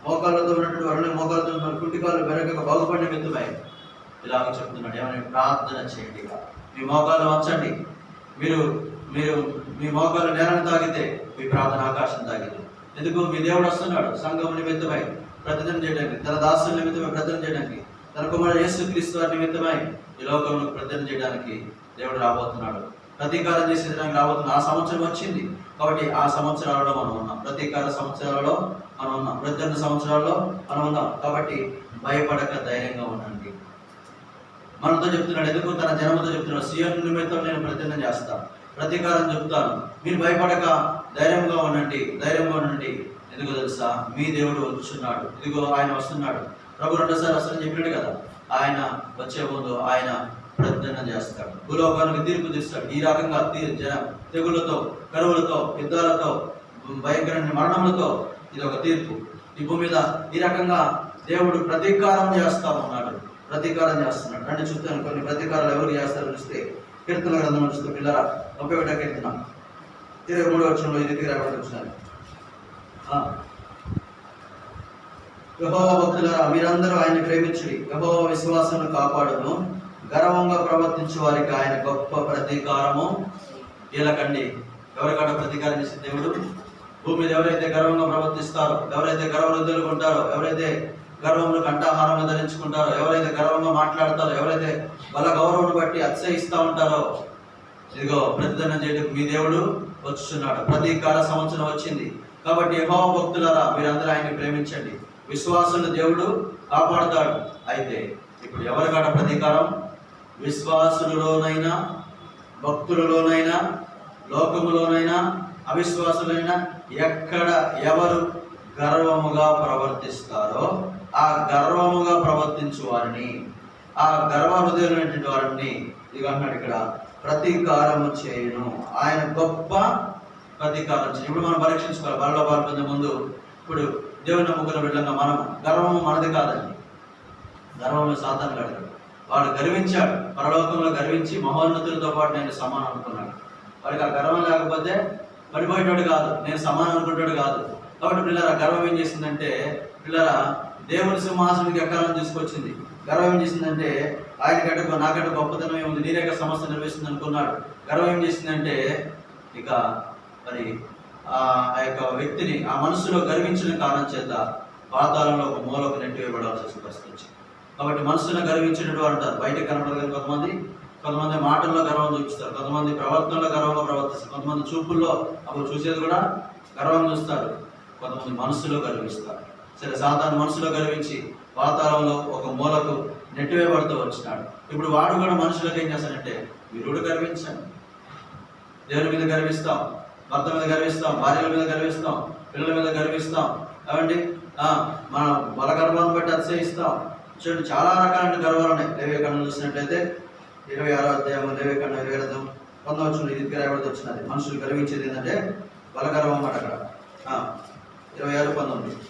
మోకాళ్ళతో ఉన్నట్టు వారిని, మోకాళ్ళతో ఉన్న కుంటికాలు వెనకక బాగుపడి నిమిత్తమై ఇలాగ చెప్తున్నాడు. ఏమని? ప్రార్థన చేయండి, మీ మోకాలు వంచండి. మీరు మీరు మీ మోకాలు నేలను తాగితే మీ ప్రార్థన ఆకాశం తాగితే. ఎందుకు? మీ దేవుడు వస్తున్నాడు సంఘం నిమిత్తమై ప్రతిదిన చేయడానికి, తన దాసుల నిమిత్తమై ప్రతిదిన చేయడానికి, తన కుమారుడు యేసుక్రీస్తు వారి నిమిత్తమై ఈ లోకంలో ప్రతిదిన చేయడానికి దేవుడు రాబోతున్నాడు. ప్రతీకారం చేసేదానికి రాబోతున్న ఆ సంవత్సరం వచ్చింది. కాబట్టి ఆ సంవత్సరాలలో మనం ఉన్నాం, ప్రతీకార సంవత్సరాలలో మనం ఉన్నాం, ప్రతిదిన సంవత్సరాల్లో మనం ఉన్నాం. కాబట్టి భయపడక ధైర్యంగా ఉండండి. మనతో చెప్తున్నాడు, ఎందుకు? తన జనముతో చెప్తున్నాడు, సీయోను నిమిత్తం నేను ప్రతిదిన చేస్తాను, ప్రతీకారం చెప్తాను, మీరు భయపడక ధైర్యంగా ఉండండి, ధైర్యంగా ఉండండి. ఎందుకు తెలుసా? మీ దేవుడు వచ్చున్నాడు, ఇదిగో ఆయన వస్తున్నాడు. ప్రభు 2సారి వస్తారని చెప్పినాడు కదా. ఆయన వచ్చే ముందు ఆయన ప్రతిదిన చేస్తాడు, భూలోకానికి తీర్పు తీస్తాడు. ఈ రకంగా తెగులతో, కరువులతో, యుద్ధాలతో, భయంకరమైన మరణములతో ఇది ఒక తీర్పు. ఈ భూమి మీద ఈ రకంగా దేవుడు ప్రతీకారం చేస్తా ఉన్నాడు, ప్రతీకారం చేస్తున్నాడు. అంటే చూస్తాను కొన్ని ప్రతీకారాలు ఎవరు చేస్తారని చూస్తే కీర్తన గ్రంథం చూస్తే పిల్లరా 31వ కీర్తన 23వ వచనంలో ఇది రాబడి వచ్చినారు. యెహోవా భక్తులారా, మీరందరూ ఆయన్ని ప్రేమించుడి, యెహోవా విశ్వాసాన్ని కాపాడును, గర్వంగా ప్రవర్తించే వారికి ఆయన గొప్ప ప్రతీకారము కీలకండి. ఎవరికన్నా ప్రతీకారం చేసే దేవుడు? భూమి మీద ఎవరైతే గర్వంగా ప్రవర్తిస్తారో, ఎవరైతే గర్వంలో తెలుగుంటారో, ఎవరైతే గర్వంలో కంఠాహారంలో ధరించుకుంటారో, ఎవరైతే గర్వంగా మాట్లాడతారో, ఎవరైతే వాళ్ళ గౌరవం బట్టి అతిశయిస్తూ ఉంటారో, ఇదిగో ప్రతిదనం చేయడానికి మీ దేవుడు వచ్చున్నాడు. ప్రతీకార సంవత్సరం వచ్చింది. కాబట్టి యెహోవా భక్తులారా, మీరందరూ ఆయన్ని ప్రేమించండి, విశ్వాసులను దేవుడు కాపాడుతాడు. అయితే ఇప్పుడు ఎవరికాట ప్రతీకారం? విశ్వాసులలోనైనా, భక్తులలోనైనా, లోకములోనైనా, అవిశ్వాసులైనా, ఎక్కడ ఎవరు గర్వముగా ప్రవర్తిస్తారో ఆ గర్వముగా ప్రవర్తించు వారిని, ఆ గర్వ హృదయమైనటువంటి వారిని ఇదిగో అన్నాడు ఇక్కడ, ప్రతీకారము చేయను. ఆయన గొప్ప ప్రతీకారం చేయను. ఇప్పుడు మనం పరీక్షించుకోవాలి బలలో పాల్పొందే ముందు. ఇప్పుడు దేవుని నమ్ముకున్న బిడ్డగా మనం, గర్వము మనది కాదండి, గర్వము సాతాను గడిగాడు. వాడు గర్వించాడు, పరలోకంలో గర్వించి మహోన్నతులతో పాటు నేను సమానం అనుకున్నాడు. వాడికి ఆ గర్వం లేకపోతే పడిపోయేటోడు కాదు, నేను సమానం అనుకునేటోడు కాదు. కాబట్టి పిల్లరా, గర్వం ఏం చేసిందంటే, పిల్లరా దేవుని సింహాసనానికి ఎక్కాలని తీసుకొచ్చింది. గర్వం ఏం చేసిందంటే, ఆయనకంటే నాకంటే గొప్పతనం ఏముంది, నేనే సమస్య నిర్వహిస్తుంది అనుకున్నాడు. గర్వం ఏం చేసిందంటే, ఇక మరి ఆ యొక్క వ్యక్తిని ఆ మనసులో గర్వించిన కారణం చేత పాతాళంలో ఒక మూలకు నెట్టివేయబడాల్సి వస్తుంది. కాబట్టి మనసులో గర్వించినట్టు అంటారు, బయటకు కనపడగలిగిన కొంతమంది మాటల్లో గర్వం చూపిస్తారు, కొంతమంది ప్రవర్తనలో గర్వంగా ప్రవర్తిస్తారు, కొంతమంది చూపుల్లో అప్పుడు చూసేది కూడా గర్వం చూస్తారు, కొంతమంది మనసులో గర్విస్తారు. సరే, సాతాను మనసులో గర్వించి పాతాళంలో ఒక మూలకు నెట్టివేయబడుతూ వచ్చినాడు. ఇప్పుడు వాడు కూడా మనుషులకు ఏం చేస్తాడంటే, వీరుడు గర్వించండి, దేవుని మీద గర్విస్తాం, భర్త మీద గర్విస్తాం, భార్యల మీద గర్విస్తాం, పిల్లల మీద గర్విస్తాం, ఏమండి మన బల గర్వాన్ని బట్టి అతిశయిస్తాం. చూడండి, చాలా రకాలైన గర్వాలు ఉన్నాయి. లేవియకాండం చూసినట్లయితే 26వ అధ్యాయం, లేవియకాండం 27 పొందవచ్చు. ఇది రాయబడి వచ్చినది. మనుషులు గర్వించేది ఏంటంటే బలగర్వం అన్నమాట. అక్కడ 26:19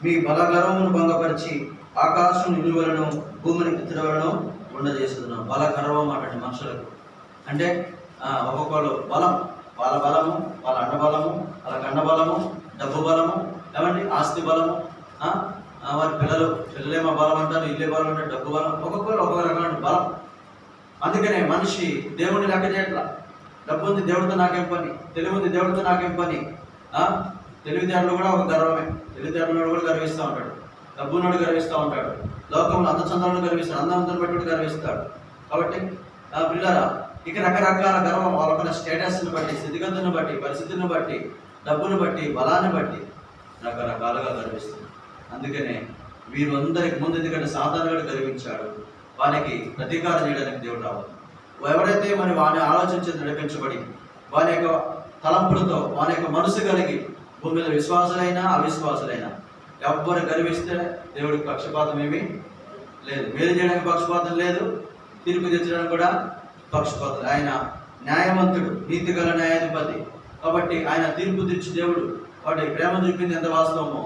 మీ బలగర్వమును భంగపరిచి ఆకాశం నిలువలను భూమిని పితరులను ఉండజేస్తున్నాం. బలగర్వం అన్నట్టు మనుషులకు అంటే ఒక్కొక్కరు బలం, వాళ్ళ బలము, వాళ్ళ అండబలము, వాళ్ళ కండబలము, డబ్బు బలము, ఏమండి ఆస్తి బలము, వారి పిల్లలేమో బలం అంటారు, ఇల్లే బలం అంటారు, డబ్బు బలం, ఒక్కొక్కరు ఒక్కొక్క రకమైన బలం. అందుకనే మనిషి దేవుడిని లెక్క చేయట్లా. డబ్బు ఉంది దేవుడితో నాకేం పని, తెలివి ఉంది దేవుడితో నాకేం పని. తెలివితేటలు కూడా ఒక గర్వమే. తెలివితేటలు కూడా గర్విస్తూ ఉంటాడు, డబ్బునోడు గర్విస్తూ ఉంటాడు, లోకంలో అందచందాలను గర్విస్తాడు, అందం బట్టి గర్విస్తాడు. కాబట్టి పిల్లరా ఇక రకరకాల గర్వం వాళ్ళకున్న స్టేటస్ని బట్టి, స్థితిగతులను బట్టి, పరిస్థితిని బట్టి, డబ్బును బట్టి, బలాన్ని బట్టి రకరకాలుగా గర్విస్తుంది. అందుకనే వీరందరికి ముందు ఎందుకంటే సాతానుడు గర్వించాడు, వానికి ప్రతీకారం చేయడానికి దేవుడు రావాలి. ఎవరైతే మరి వాని ఆలోచించి నడిపించబడి వాని యొక్క తలంపులతో వాని యొక్క మనసు కలిగి భూమి మీద విశ్వాసులైనా అవిశ్వాసులైనా ఎవ్వరు గర్విస్తే దేవుడికి పక్షపాతం ఏమీ లేదు. మేలు చేయడానికి పక్షపాతం లేదు, తీర్పు తెచ్చడానికి కూడా పక్షపాతం. ఆయన న్యాయవంతుడు, నీతి గల న్యాయాధిపతి. కాబట్టి ఆయన తీర్పు తెచ్చి దేవుడు వాటి ప్రేమ చూపింది ఎంత వాస్తవమో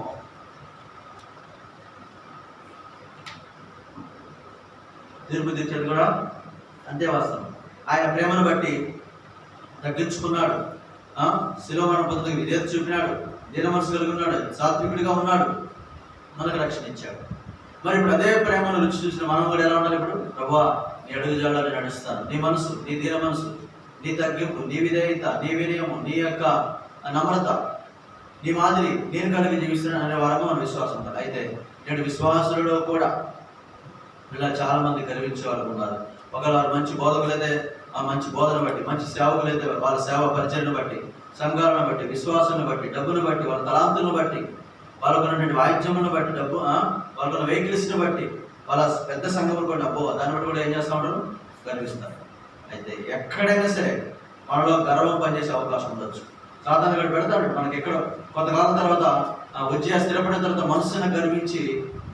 తీర్పు తెచ్చాడు కూడా అంతే వాస్తవం. ఆయన ప్రేమను బట్టి తగ్గించుకున్నాడు, శిలువ మరణ పద్ధతికి విధేయత చూపినాడు, దీన మనసు కలిగి ఉన్నాడు, సాత్వికుడిగా ఉన్నాడు, మనకు రక్షణ ఇచ్చాడు. మరి ఇప్పుడు అదే ప్రేమను రుచి చూసిన మనం కూడా ఎలా ఉండాలి? ఇప్పుడు ప్రభువా నీ అడుగు జాడలో నడుస్తాను, నీ మనసు, నీ దీన మనసు, నీ తగ్గింపు, నీ విధేయత, నీ వినయము, నీ యొక్క నమ్రత, నీ మాదిరి నేను కలిగి జీవిస్తున్నాను అనే వారము మన విశ్వాసం ఉంటారు. అయితే నేడు విశ్వాసులలో కూడా ఇలా చాలా మంది గర్వించే వాళ్ళు ఉన్నారు. ఒకవేళ వారు మంచి బోధకులైతే ఆ మంచి బోధన బట్టి, మంచి సేవకులైతే వాళ్ళ సేవ పరిచయను బట్టి, సంఘాలను బట్టి, విశ్వాసాన్ని బట్టి, డబ్బును బట్టి, వాళ్ళ తలాంతులను బట్టి, వాళ్ళకున్నటువంటి వాయిద్యములను బట్టి, డబ్బు వాళ్ళకున్న వెహికల్స్ని బట్టి, వాళ్ళ పెద్ద సంఘములు కూడా డబ్బు దాన్ని బట్టి కూడా ఏం చేస్తూ ఉంటారు? గర్విస్తారు. అయితే ఎక్కడైనా సరే మనలో గర్వం పనిచేసే అవకాశం ఉండొచ్చు. సాధారణ ఇక్కడ పెడతాడు మనకి. ఎక్కడ కొంతకాలం తర్వాత వచ్చి స్థిరపడిన తర్వాత మనసును గర్వించి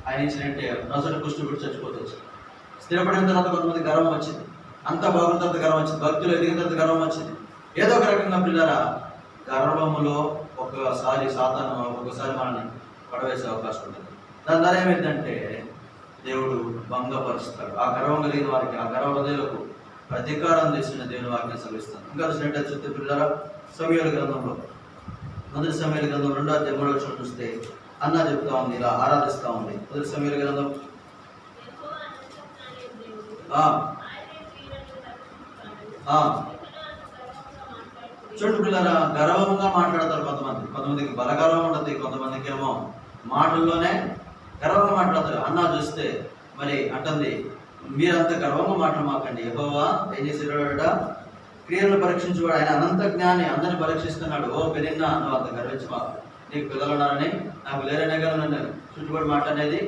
ఆయన ఇచ్చినట్టే నొసటి కుష్టి చచ్చిపోవచ్చు. స్థిరపడిన తర్వాత కొంతమంది గర్వం వచ్చింది, అంతా బాగున్న తర్వాత గర్వం వచ్చింది, భక్తులు ఎదిగిన తర్వాత గర్వం వచ్చింది. ఏదో ఒక రకంగా పిల్లరా గర్వములో ఒక్కొక్కసారి సాతాను ఒక్కొక్కసారి మనల్ని పడవేసే అవకాశం ఉంటుంది. దాని ద్వారా ఏమైందంటే దేవుడు భంగపరుస్తాడు. ఆ గర్వం కలిగిన వారికి, ఆ గర్వ హృదయులకు ప్రతీకారం చేసిన దేవుని వాక్యం సెలవిస్తాను. ఇంకా చూసినట్టు చూస్తే పిల్లరా సమూయేలు గ్రంథంలో, మొదటి సమూయేలు గ్రంథం 2:3 చూస్తే అన్నా చెప్తా ఉంది, ఇలా ఆరాధిస్తూ ఉంది. మొదటి సమూయేలు గ్రంథం చూడు పిల్లరా, గర్వంగా మాట్లాడతారు కొంతమందికి బలగర్వం ఉంటుంది, కొంతమందికి ఏమో మాటల్లోనే గర్వంగా మాట్లాడతారు. అన్నా చూస్తే మరి అంటుంది, మీరంత గర్వంగా మాట్లాడమాకండి, యెహోవా ఏం చేసేవాడ క్రియలను పరీక్షించేవాడు, ఆయన అనంత జ్ఞాని, అందరిని పరీక్షిస్తున్నాడు. ఓ పెరిగినా నువ్వు అంత గర్వించమా, నీకు పిల్లలు ఉన్నారని, నాకు లేరనే కదా నన్ను చుట్టుపడి మాట్లాడేది.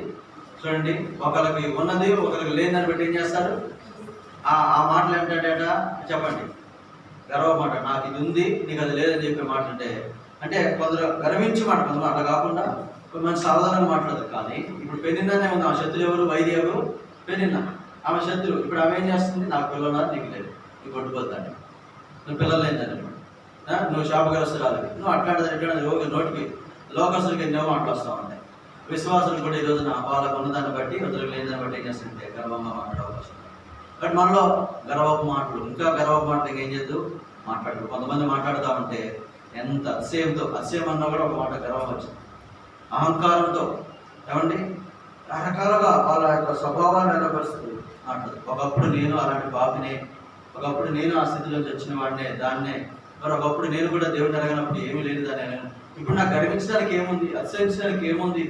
చూడండి, ఒకరికి ఉన్నది ఒకరికి లేదని బట్టి ఏం చేస్తారు? ఆ మాటలు ఏంటంటే చెప్పండి, గర్వ మాట, నాకు ఇది ఉంది నీకు అది లేదని చెప్పే మాట. అంటే కొందరు గర్వించి మాట, కొందరు అట్లా కాకుండా కొంతమంది సాధారణంగా మాట్లాడదు. కానీ ఇప్పుడు పెనిన్నానే ఉంది, ఆ శత్రులు ఎవరు? వైద్య ఎవరు? పెనిన్నా, ఆమె శత్రువు. ఇప్పుడు ఆమె ఏం చేస్తుంది? నాకు పిల్లలు ఉన్నారు, నీకు లేదు, నీకు కొట్టుకోద్దాన్ని, నువ్వు పిల్లలు లేదని, నువ్వు శాపగ్రస్తురాలి, నువ్వు అట్లాంటిది నోటికి లోకస్తులకి ఎన్నో మాటలు వస్తూ ఉంటాయి. విశ్వాసులు కూడా ఈ రోజున వాళ్ళకు ఉన్నదాన్ని బట్టి ఇతరులకు లేదని బట్టి ఏం చేస్తుంటే గర్వంగా మాట్లాడే అవకాశం. బట్ మనలో గర్వపు మాటలు, ఇంకా గర్వపు మాటలు ఏం చేద్దు మాట్లాడు. కొంతమంది మాట్లాడుతూ ఉంటే ఎంత అతిశయం అన్నా కూడా ఒక మాట గర్వం వచ్చింది, అహంకారంతో ఏమండి రకరకాలుగా వాళ్ళ యొక్క స్వభావాన్ని ఏర్పరుస్తుంది మాట్లాడు. ఒకప్పుడు నేను అలాంటి పాపినే, ఒకప్పుడు నేను ఆ స్థితిలోంచి వచ్చిన వాడినే, దాన్నే, మరి ఒకప్పుడు నేను కూడా దేవుడిని అడగనప్పుడు ఏమీ లేదు దాన్ని, ఇప్పుడు నాకు గర్వించడానికి ఏముంది, అతిశయించడానికి ఏముంది,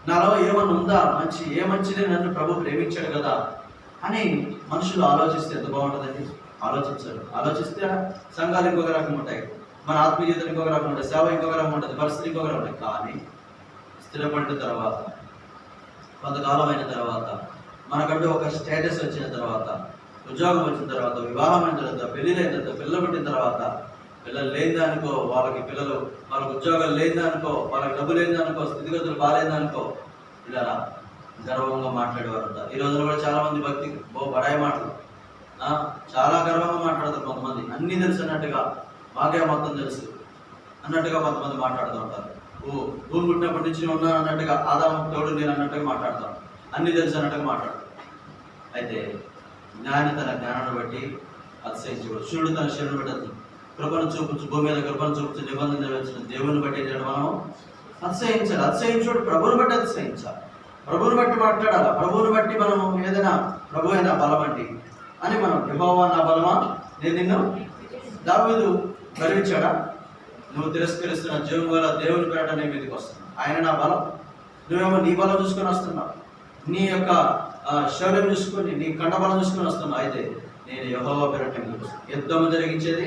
నాలో ఏమన్నా ఉందా మంచి, ఏ మంచిదే నన్ను ప్రభు ప్రేమించాడు కదా అని మనుషులు ఆలోచిస్తే ఎంత బాగుంటుందండి. ఆలోచిస్తే సంఘాలు ఇంకొక రకం ఉంటాయి, మన ఆత్మీయతలు ఇంకొక రకం ఉంటాయి, సేవ ఇంకొక రకం ఉంటుంది, పరిస్థితి ఇంకొక రకం ఉంటాయి. కానీ స్థిరపడిన తర్వాత, కొంతకాలం అయిన తర్వాత, మనకంటూ ఒక స్టేటస్ వచ్చిన తర్వాత, ఉద్యోగం వచ్చిన తర్వాత, వివాహం అయిన తర్వాత, పెళ్ళిళ్ళైన తర్వాత, పిల్లలు పుట్టిన తర్వాత, పిల్లలు లేనిదనుకో, వాళ్ళకి ఉద్యోగాలు లేనిదనుకో, వాళ్ళకి డబ్బు లేనిదనుకో, స్థితిగతులు బాగాలేదనుకో, ఇలా గర్వంగా మాట్లాడేవారు ఉంటారు. ఈ రోజున కూడా చాలా మంది భక్తి బడాయి మాటలు చాలా గర్వంగా మాట్లాడతారు. కొంతమంది అన్నీ తెలుసు అన్నట్టుగా, మాకే మొత్తం తెలుసు అన్నట్టుగా కొంతమంది మాట్లాడుతూ ఉంటారు. భూమి పుట్టినప్పటి నుంచి ఉన్నాను అన్నట్టుగా, ఆదాము తోడు నేను అన్నట్టుగా మాట్లాడతాను, అన్నీ తెలుసు అన్నట్టుగా మాట్లాడతాను. అయితే జ్ఞాని తన జ్ఞానాన్ని బట్టి అతిశయించకూడదు. శివుడు తన శివుని బట్టి కృపను చూపించు, భూమి మీద కృపను చూపించు, నిబంధన నెరవేర్చిన దేవుని బట్టి మనం అతిశయించాలి. అతిశయించుడు ప్రభువుని బట్టి అతిశయించాలి, ప్రభువుని బట్టి మాట్లాడాలి. ప్రభువుని బట్టి మనం ఏదైనా ప్రభు అయినా బలం అండి అని మనం, యెహోవా నా బలమా నేను నిన్ను, దావీదు గర్వించాడా? నువ్వు తిరస్కరిస్తున్న జీవం గల దేవుని పేట నీ మీదకి వస్తున్నావు, ఆయన నా బలం. నువ్వేమో నీ బలం చూసుకొని వస్తున్నావు, నీ యొక్క శౌర్యం చూసుకొని, నీ కండబలం చూసుకొని వస్తున్నావు. అయితే నేను యెహోవా పేరట యుద్ధము జరిగించేది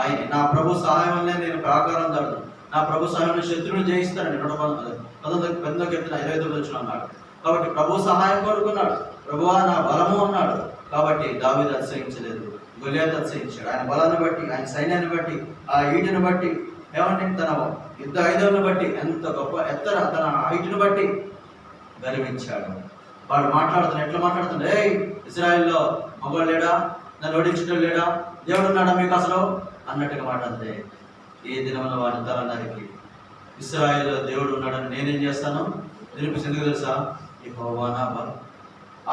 ఆయన. నా ప్రభు సహాయం వల్లే నేను ప్రాకారం దాడు, నా ప్రభు సహాయంలో శత్రువుని జయిస్తానని 19:29 అన్నాడు. కాబట్టి ప్రభు సహాయం కోరుకున్నాడు. ప్రభువా నా బలము అన్నాడు. కాబట్టి దావీదు అతిశయించలేదు, గొలియాతు అతిశయించాడు. ఆయన బలాన్ని బట్టి, ఆయన సైన్యాన్ని బట్టి, ఆ ఈటిని బట్టి, ఏమంటే తన యుద్ధ ఆయుధాలను బట్టి, ఎంత గొప్ప ఎత్తర తన హైట్ని బట్టి గర్వించాడు. వాడు మాట్లాడుతున్నాడు, ఎట్లా మాట్లాడుతున్నాడు? ఇశ్రాయేల్లో మగవాడు లేడా, నన్ను ఓడించడం లేడా, దేవుడు ఉన్నాడా మీకు అసలు అన్నట్టుగా మాట్లాడితే, ఏ దినమున వాడి తల నరికి ఇశ్రాయేల్లో దేవుడు ఉన్నాడని నేనేం చేస్తాను నిరూపిస్తుంది. ఎందుకు తెలుసా? యెహోవా నా బలం,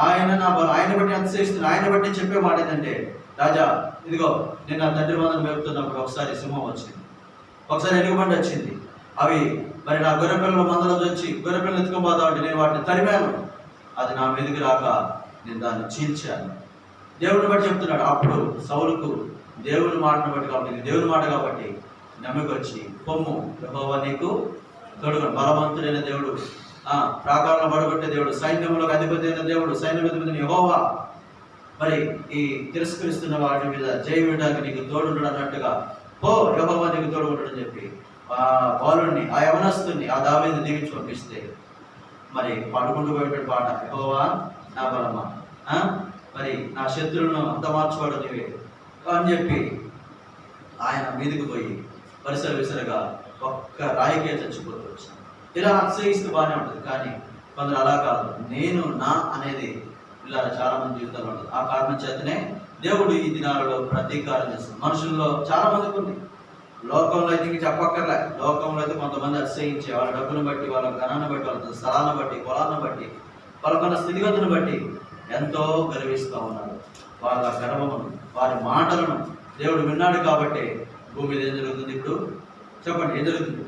ఆయన నా బలం. ఆయన బట్టి అతిశయిస్తున్నాను. ఆయన బట్టి చెప్పే మాట ఏంటంటే, రాజా ఇదిగో నేను నా తండ్రి మందను మేపుతున్నప్పుడు ఒకసారి సింహం వచ్చింది, ఒకసారి ఎలుగుబంటి వచ్చింది. అవి మరి నా గొర్రెపిల్లల మందలో వచ్చి గొర్రెపిల్లలు ఎత్తుకొని ఉంటే నేను వాటిని తరిమాను, అది నా మీదకి రాక నేను దాన్ని చీల్చాను. దేవుడిని బట్టి చెప్తున్నాడు. అప్పుడు సౌలుకు దేవుని మాటను బట్టి, కాబట్టి దేవుని మాట కాబట్టి నమ్మికొచ్చి, పొమ్ము యెహోవా నీకు తోడుగా, బలవంతుడైన దేవుడు, ప్రాకారంలో పడగొట్టే దేవుడు, సైన్యంలో అధిపతి అయిన దేవుడు, సైన్యం అధిపతి యెహోవా, మరి ఈ తిరస్కరిస్తున్న వాటి మీద జయమిడానికి నీకు తోడుండడు అన్నట్టుగా, ఓ యెహోవా నీకు తోడు ఉంటాడని చెప్పి ఆ బాలుడిని, ఆ యవనస్తుని, ఆ దావీదుని దీవించి పంపిస్తే, మరి పాడుకుంటూ పోయేటువంటి పాట, యెహోవా నా బలమా, మరి నా శత్రువులను అంతమార్చుకోవడం నీవే అని చెప్పి ఆయన మీదకి పోయి విసరగా ఒక్క రాయికే చచ్చిపోతూ వచ్చాను. ఇలా అతిశయిస్తూ బాగానే ఉంటుంది. కానీ కొందరు అలా కాదు, నేను నా అనేది ఇలా చాలా మంది జీవితాలు ఉంటుంది. ఆ కారణం చేతనే దేవుడు ఈ దినాలలో ప్రతీకారం చేస్తుంది. మనుషుల్లో చాలా మందికి ఉంది. లోకంలో అయితే ఇంక చెప్పక్కర్లే. లోకంలో అయితే కొంతమంది అతిశయించే, వాళ్ళ డబ్బును బట్టి, వాళ్ళ ఘనాన్ని బట్టి, వాళ్ళ స్థలాన్ని బట్టి, పొలాన్ని బట్టి, వాళ్ళకున్న స్థితిగతులను బట్టి ఎంతో గర్విస్తూ ఉన్నారు. వాళ్ళ గర్వమును, వారి మాటలను దేవుడు విన్నాడు. కాబట్టి భూమి మీద ఏం జరుగుతుంది? ఇప్పుడు చెప్పండి, ఏం జరుగుతుంది?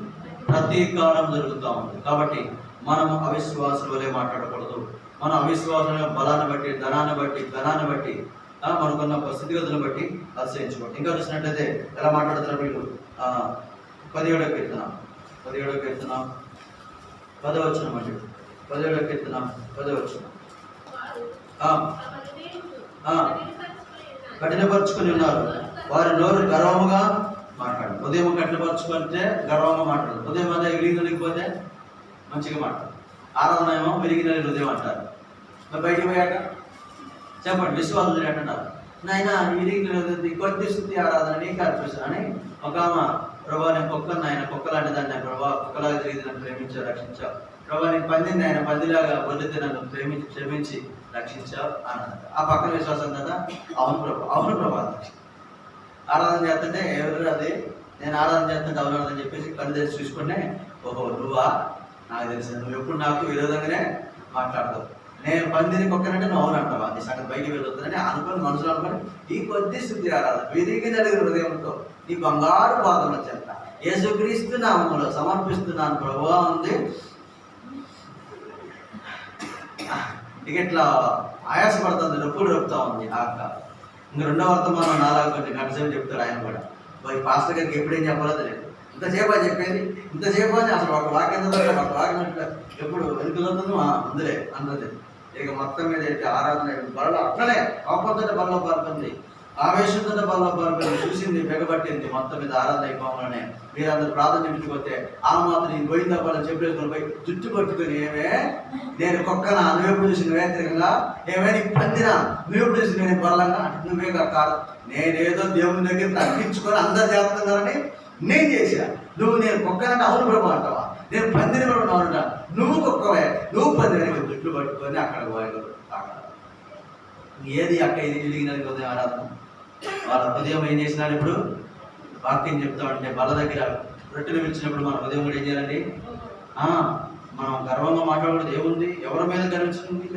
ప్రతీకారం జరుగుతూ ఉంది. కాబట్టి మనము అవిశ్వాసుల వలె మాట్లాడకూడదు. మన అవిశ్వాసమైన బలాన్ని బట్టి, ధనాన్ని బట్టి, ధనాన్ని బట్టి, మనకున్న స్థితిగతులను బట్టి అతిశయించకూడదు. ఇంకా చూసినట్లయితే ఎలా మాట్లాడుతున్నారు వీళ్ళు? 17వ కీర్తన 10వ వచనం అండి. 17వ కీర్తన 10వ వచనం. కఠినపరుచుకొని ఉన్నారు, వారి నోరు గర్వముగా మాట్లాడు. ఉదయం కఠినపరుచుకుంటే గర్వంగా మాట్లాడు. ఉదయం అదే విరిగి నలిగిపోతే మంచిగా మాట్లాడు. ఆరాధన ఏమో విరిగి నలిగి ఉదయం అంటారు. మరి బయటికి పోయాక చెప్పండి, విశ్వాసం ఏంటంటారు, నాయన విరిగి నలుగుతుంది, కొద్ది శుద్ధి ఆరాధన నీకు అర్పిస్తాను అని ఒక ఆమె, ప్రభా నేను కుక్కను, ఆయన కుక్కలాంటి దాన్ని, ప్రభా కుక్కలాగా తిరిగి నన్ను ప్రేమించావు, రక్షించావు. ప్రభా నేను పందిని, ఆయన పందిలాగా వదిలితే నన్ను క్షమించి రక్షించావు అన్నది. ఆ పక్కన విశ్వాసం కదా, అవును ప్రభా, అవును ప్రభా. ఆరాధన చేస్తుంటే ఎవరు అది, నేను ఆరాధన చేస్తుంటే అవును అని చెప్పేసి కళ్ళు తెరిచి చూసుకుంటే, ఓహో నువ్వా, నాకు తెలిసి నువ్వు ఎప్పుడు నాకు విరోధంగానే మాట్లాడతావు. నేను పందిని కుక్కనంటే నువ్వు అవును అంటావా, నీ సంగతి బయటికి వెళ్ళొద్దని అనుకుని మనసులో అనుకుని ఈ కొద్ది శుద్ధి ఆరాధన విరిగి నలుగురు హృదయంతో నీ బంగారు పాదముల చెంత యేసుక్రీస్తు నామములో సమర్పిస్తున్నాను ప్రభువా ఉంది. ఇక ఇట్లా ఆయాసపడుతుంది, నొప్పులు రొప్పుతా ఉంది. ఇంక రెండో వర్తమానం 4 గంటల సేపు చెప్తాడు ఆయన కూడా. ఈ పాస్టర్ గారికి ఎప్పుడేం చెప్పలేదు లేదు, ఇంతసేపు అని చెప్పేది, ఇంతసేపు అని అసలు ఒక వాక్యం చదవలే, ఒక వాక్యం ఎప్పుడు ఎందుకు చదువుతుందో అందులే అన్నది. ఇక మొత్తం మీద ఆరాధన బలలో అట్లనే కోపంతో బలలో పాల్పొంది, ఆవేశంతో బలలో పాల్పొంది, చూసింది బెగబట్టింది. మొత్తం మీద ఆరాధన అయిపోవాలనే మీరందరూ ప్రార్థన చెప్పుకోతే ఆ మాత్రం నేను పోయిందా వాళ్ళని చెప్పేసుకొని పోయి జుట్టు పట్టుకొని, ఏమే నేను కుక్కన నువ్వెప్పుడు చూసి వ్యతిరేకంగా, ఏమే నీ పందిన నువ్వెప్పుడు చూసి నేను బలంగా, నువ్వే కాదు, నేనేదో దేవుని దగ్గర తగ్గించుకొని అందరు చేస్తున్నారని నేను చేసా, నువ్వు నేను కుక్కనంటే అవును ప్రభు అంటావా, నేను పందిని కూడా ఉన్నానుట, నువ్వు కుక్కవే, నువ్వు పందిని జుట్లు పట్టుకొని అక్కడ పోయాడు. ఏది అక్క ఇది విరిగినది హృదయం ఆరాధన. వాళ్ళ హృదయం ఏం చేసినాడు? ఇప్పుడు వాక్యం చెప్తామంటే బల దగ్గర రొట్టెలు పిలిచినప్పుడు మన హృదయం కూడా ఏం చేయాలండి? మనం గర్వంగా మాట్లాడకూడదు. ఏముంది? ఎవరి మీద గర్వించుకుంది?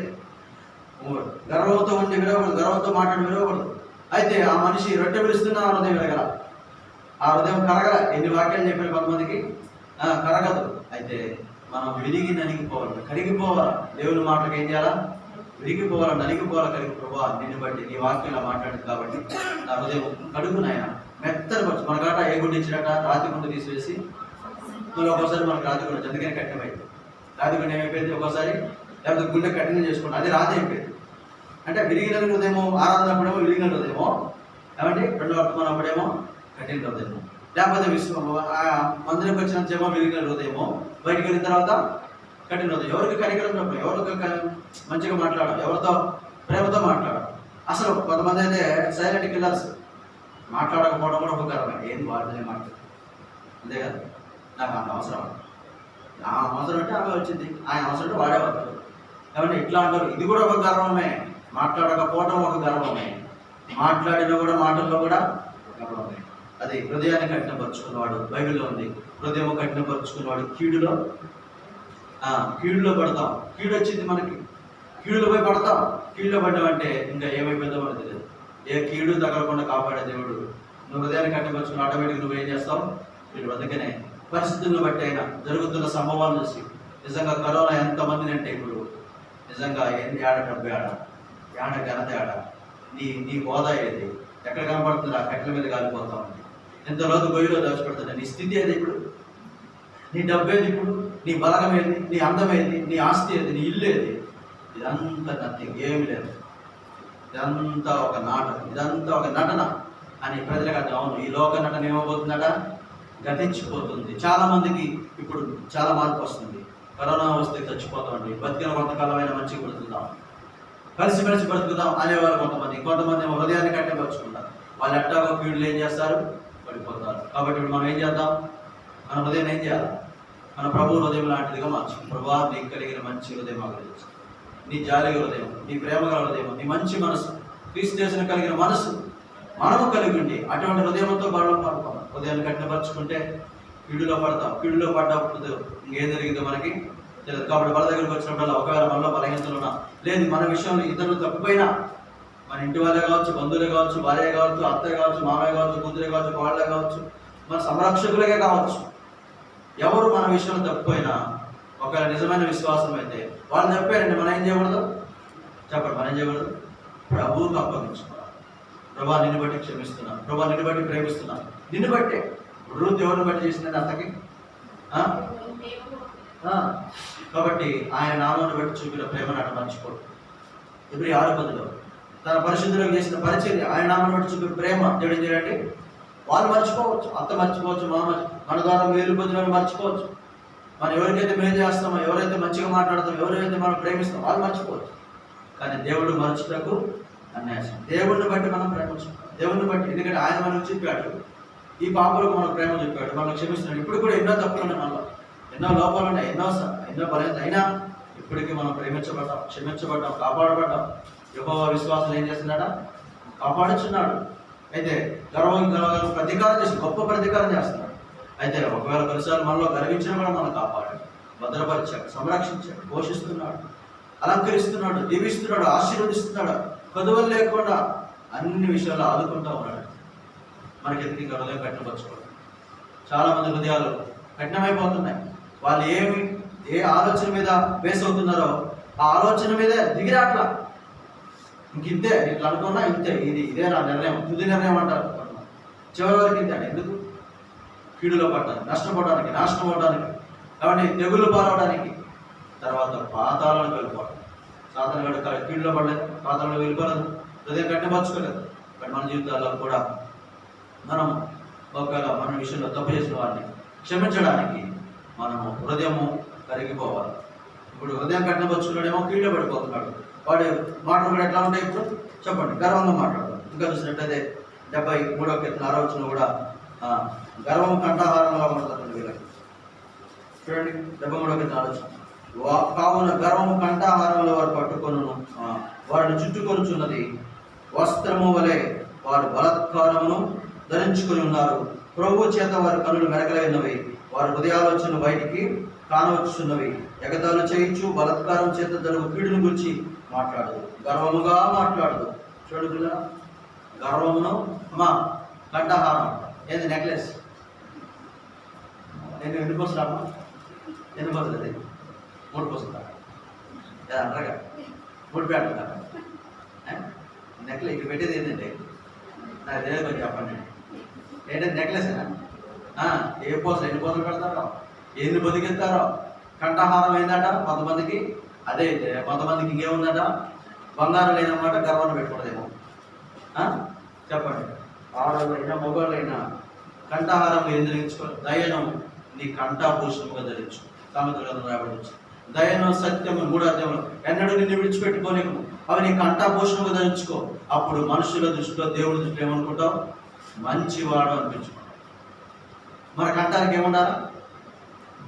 గర్వంతో ఉండి విరవకూడదు, గర్వంతో మాట్లాడి విరవకూడదు. అయితే ఆ మనిషి రొట్టె పిలుస్తున్న ఆ హృదయం విరగల, ఆ హృదయం కరగల. ఎన్ని వాక్యాలు చెప్పారు కొంతమందికి, కరగదు. అయితే మనం విరిగి నలిగిపోవాలి, కరిగిపోవాలి. దేవుని మాటలకు ఏం చేయాలా? విరిగిపోవాలి, నలిగిపోవాలి, కరిగి. ప్రభా నిన్ను బట్టి నీ వాక్యంలో మాట్లాడింది కాబట్టి నా హృదయం కడుగునాయన మెత్తని పచ్చు. మన కాట ఏ గుండె ఇచ్చినట్ట రాతి గుండె తీసివేసి, మళ్ళీ ఒక్కోసారి మనకు రాతి గుండె అందుకని కఠినమైంది. రాతి గుండె ఏమైపోయింది? ఒక్కోసారి లేకపోతే గుండె కఠినం చేసుకుంటాం, అది రాతి అయిపోయింది. అంటే విరిగిన హృదయమో ఆరాధన అప్పుడేమో విరిగిన హృదయమో, ఏమంటే రెండో వర్తమానం అప్పుడేమో కఠిన హృదయమో, లేకపోతే మందిరంకి వచ్చినంతేమో విరిగిన హృదయమో, బయటికి వెళ్ళిన తర్వాత కఠిన హృదయం. ఎవరికి కనికరం చెప్పడం, ఎవరికి మంచిగా మాట్లాడడం, ఎవరితో ప్రేమతో మాట్లాడడం. అసలు కొంతమంది అయితే సైలెంట్ కిల్లర్స్, మాట్లాడకపోవడం కూడా ఒక కారణమే. ఏం వాడినే మాట్లాడు, అంతే కదా, నాకు అంత అవసరం, నా అవసరం అంటే ఆమె వచ్చింది, ఆయన అవసరం అంటే వాడేవాడు. ఏమంటే ఇట్లా అంటారు. ఇది కూడా ఒక గర్వమే. మాట్లాడకపోవడం ఒక గర్వమే, మాట్లాడిన కూడా మాటల్లో కూడా గర్వమే. అది హృదయాన్ని కఠినపరుచుకున్నవాడు, బైబిల్లో ఉంది. హృదయం కఠినపరుచుకున్నవాడు కీడులో పడతాం. కీడు వచ్చింది మనకి, కీడులో పోయి పడతాం. కీడులో పడ్డామంటే ఇంకా ఏమైపోయిందో మనకు తెలియదు. ఏ కీడు తగలకుండా కాపాడే దేవుడు. నువ్వు హృదయాన్ని కఠినపరుచుకుని ఆటోమేటిక్గా నువ్వేం చేస్తావు? వీడు అందుకనే పరిస్థితులను బట్టి అయినా జరుగుతున్న సంభవాలు చూసి నిజంగా కరోనా ఎంతమందిని అంటే ఇప్పుడు నిజంగా ఏంటి ఆడ డబ్బు ఆడ ఘనత ఆడ నీ హోదా ఏది? ఎక్కడ కనపడుతుంది? ఆ కట్టెల మీద కాలిపోతా ఉంది. ఎంత రోజు గొయ్యిలో దాచిపెడుతుంది. నీ స్థితి ఏది ఇప్పుడు? నీ డబ్బు ఏది ఇప్పుడు? నీ బలగం ఏది? నీ అందం ఏది? నీ ఆస్తి ఏది? నీ ఇల్లు ఏది? ఇదంతా నథింగ్, ఏమి లేదు. ఇదంతా ఒక నాటకం, ఇదంతా ఒక నటన అని ప్రజలకు అర్థం. అవును, ఈ లోక నటన ఏమవుతుందట? గతించిపోతుంది. చాలామందికి ఇప్పుడు చాలా మార్పు వస్తుంది. కరోనా వస్తే చచ్చిపోతామండి, బతికిన కొంతకాలమైన మంచిగా బ్రతుకుతాం, కలిసిమెలిసి బ్రతుకుతాం అనేవారు కొంతమంది హృదయాన్ని కట్టపరుచుకుంటారు. వాళ్ళు ఎట్టాగో కీడులు ఏం చేస్తారు? పడిపోతారు. కాబట్టి ఇప్పుడు మనం ఏం చేద్దాం? మన హృదయం ఏం చేయాలి? మన ప్రభు హృదయం లాంటిదిగా మార్చుకోం. ప్రభా నీకు కలిగిన మంచి హృదయం ఆగ్రహించు, నీ జాలి హృదయం, నీ ప్రేమ గల హృదయం, నీ మంచి మనసు, క్రీస్తు యేసును కలిగిన మనసు మనము కలిగి ఉండి అటువంటి హృదయంతో బలం పడతాం. హృదయాన్ని కఠినపరుచుకుంటే కీడులో పడతాం. కీడులో పడ్డప్పుడు ఇంకేం జరిగిందో మనకి తెలియదు. కాబట్టి వాళ్ళ దగ్గరికి వచ్చినప్పుడు ఒకవేళ మనలో బలహీనతలు ఉన్నా, లేదు మన విషయంలో ఇతరులు తప్పిపోయినా, మన ఇంటి వాళ్ళే కావచ్చు, బంధువులే కావచ్చు, భార్య కావచ్చు, అత్తయ్య కావచ్చు, మామయ్య కావచ్చు, కూతురే కావచ్చు, కోళ్ళే కావచ్చు, మన సంరక్షకులకే కావచ్చు, ఎవరు మన విషయంలో తప్పిపోయినా ఒకవేళ నిజమైన విశ్వాసం అయితే వాళ్ళు చెప్పారండి, మనం ఏం చేయకూడదు? చెప్పండి, మనం ఏం చేయకూడదు? ప్రభువుకు అప్పగించుకోవాలి. ప్రభా నిన్ను బట్టి క్షమిస్తున్నాను, ప్రభా నిన్ను బట్టి ప్రేమిస్తున్నాను, నిన్ను బట్టే. రూత్ ఎవరిని బట్టి చేసిందండి అత్తకి? కాబట్టి ఆయన నామాన్ని బట్టి చూపిన ప్రేమను అటు మర్చిపోడు. ఇప్పుడు 6:10 తన పరిశుద్ధులకు చేసిన పరిచర్య, ఆయన నామాన్ని బట్టి చూపిన ప్రేమ దేవుడు ఏం చేయండి? వాళ్ళు మర్చిపోవచ్చు, అత్త మర్చిపోవచ్చు, మన ద్వారా మేలు పొందిన మర్చిపోవచ్చు. మనం ఎవరికైతే మేలు చేస్తామో, ఎవరైతే మంచిగా మాట్లాడతామో, ఎవరైతే మనం ప్రేమిస్తామో వాళ్ళు మర్చిపోవచ్చు. కానీ దేవుడు మరచుటకు అన్యాసం. దేవుడిని బట్టి మనం ప్రేమించుకుంటాం, దేవుడిని బట్టి. ఎందుకంటే ఆయన మనకు చెప్పాడు, ఈ పాపలకు మనకు ప్రేమ చెప్పాడు, మనం క్షమిస్తున్నాడు. ఇప్పుడు కూడా ఎన్నో తప్పులు ఉన్నాయి, మనలో ఎన్నో లోపాలు ఉన్నాయి, ఎన్నో బలహీనత అయినా ఇప్పటికీ మనం ప్రేమించబడ్డాం, క్షమించబడ్డాం, కాపాడబడ్డాం. యెహోవా విశ్వాసం ఏం చేస్తున్నాడా? కాపాడుచున్నాడు. అయితే గర్వం ప్రతీకారం చేసి గొప్ప ప్రతీకారం చేస్తున్నాడు. అయితే ఒకవేళ కొన్నిసార్లు మనలో గర్వించిన కూడా మనం కాపాడాడు, భద్రపరిచాడు, సంరక్షించాడు, పోషిస్తున్నాడు, అలంకరిస్తున్నాడు, దీవిస్తున్నాడు, ఆశీర్వదిస్తున్నాడు. కొదువలు లేకుండా అన్ని విషయాలు ఆదుకుంటూ ఉన్నాడు. మనకి ఎందుకు హృదయం కఠినపరచుకోవడం? చాలామంది హృదయాలు కఠినమైపోతున్నాయి. వాళ్ళు ఏ ఆలోచన మీద బేస్ అవుతున్నారో ఆ ఆలోచన మీదే దిగిరాట్లా. ఇంతే, ఇట్లా అనుకున్నా ఇంతే, ఇదే నా నిర్ణయం, తుది నిర్ణయం అంటారు. చివరి వరకు ఇంతే. ఎందుకు? కీడులో పడ్డానికి, నష్టపోవడానికి, నాశనం అవడానికి, కాబట్టి తెగులు పారవడానికి, తర్వాత పాతాలను వెళ్ళిపోవడం. సాధారణ గడు కీడులో పడలేదు, పాతాలలో వెళ్ళిపోలేదు, హృదయం కఠినపరచుకోలేదు. కానీ మన జీవితాల్లో కూడా మనం ఒకవేళ మన విషయంలో తప్పు చేసిన వారిని క్షమించడానికి మనము హృదయము కరిగిపోవాలి. ఇప్పుడు హృదయం కఠినపరుచుకున్నాడేమో కీడులో పడిపోతున్నాడు. వాడి మాటలు కూడా ఎట్లా ఉంటాయి? ఇప్పుడు చెప్పండి, గర్వంగా మాట్లాడతాం. ఇంకా చూసినట్టయితే 73వ కీర్తన 6వ వచనం కూడా గర్వం కంఠాహారంగా ఉంటుంది వీళ్ళకి. చూడండి 73వ ఆలోచన. కావున గర్వము కంఠాహారంలో వారు పట్టుకొను, వారిని చుట్టుకొనుచున్నది. వస్త్రము వలె వారు బలాత్కారమును ధరించుకుని ఉన్నారు. ప్రభు చేత వారి కనులు మెరకలైనవి, వారి హృదయాలోచన బయటికి కానవచ్చున్నవి. ఎగతాళి చేయించు బలాత్కారం చేత జరుగు కీడును గురించి మాట్లాడదు, గర్వముగా మాట్లాడదు. చూడు గర్వమును అమ్మా కంఠహారం ఏంది నెక్లెస్ నేను ఎన్ని పోసులమ్మా, ఎన్ని పోసులు అది 3 పోసులు అంటారా, 3 పేటలు కదా నెక్లెస్. ఇక్కడ పెట్టేది ఏంటంటే నాకు తెలియదు, కొంచెం చెప్పండి ఏంటంటే నెక్లెసేనా? ఏ పోసలు ఎన్ని పోసలు పెడతారో, ఎన్ని బతికిస్తారో. కంఠహారం ఏందట కొంతమందికి, అదే కొంతమందికి ఇంకేముందట, బంగారం లేదన్నమాట, గర్వాన్ని పెట్టుకోవడదేమో. చెప్పండి, ఆడవాళ్ళైనా మగవాళ్ళైనా కంఠహారం ఎందుకు ధరించుకో? దయను నీ కంఠాభూషణముగా ధరించు. సామెతల గ్రంథం రాబడి దయను సత్యము 3వ అధ్యాయంలో ఎన్నడూ నిన్ను విడిచిపెట్టుకోలేము, అవి నీ కంఠాభూషణముగా ధరించుకో. అప్పుడు మనుషుల దృష్టిలో దేవుడి దృష్టిలో ఏమనుకుంటావు? మంచివాడు అనిపించుకుంటావు. మన కంఠానికి ఏముండాలి?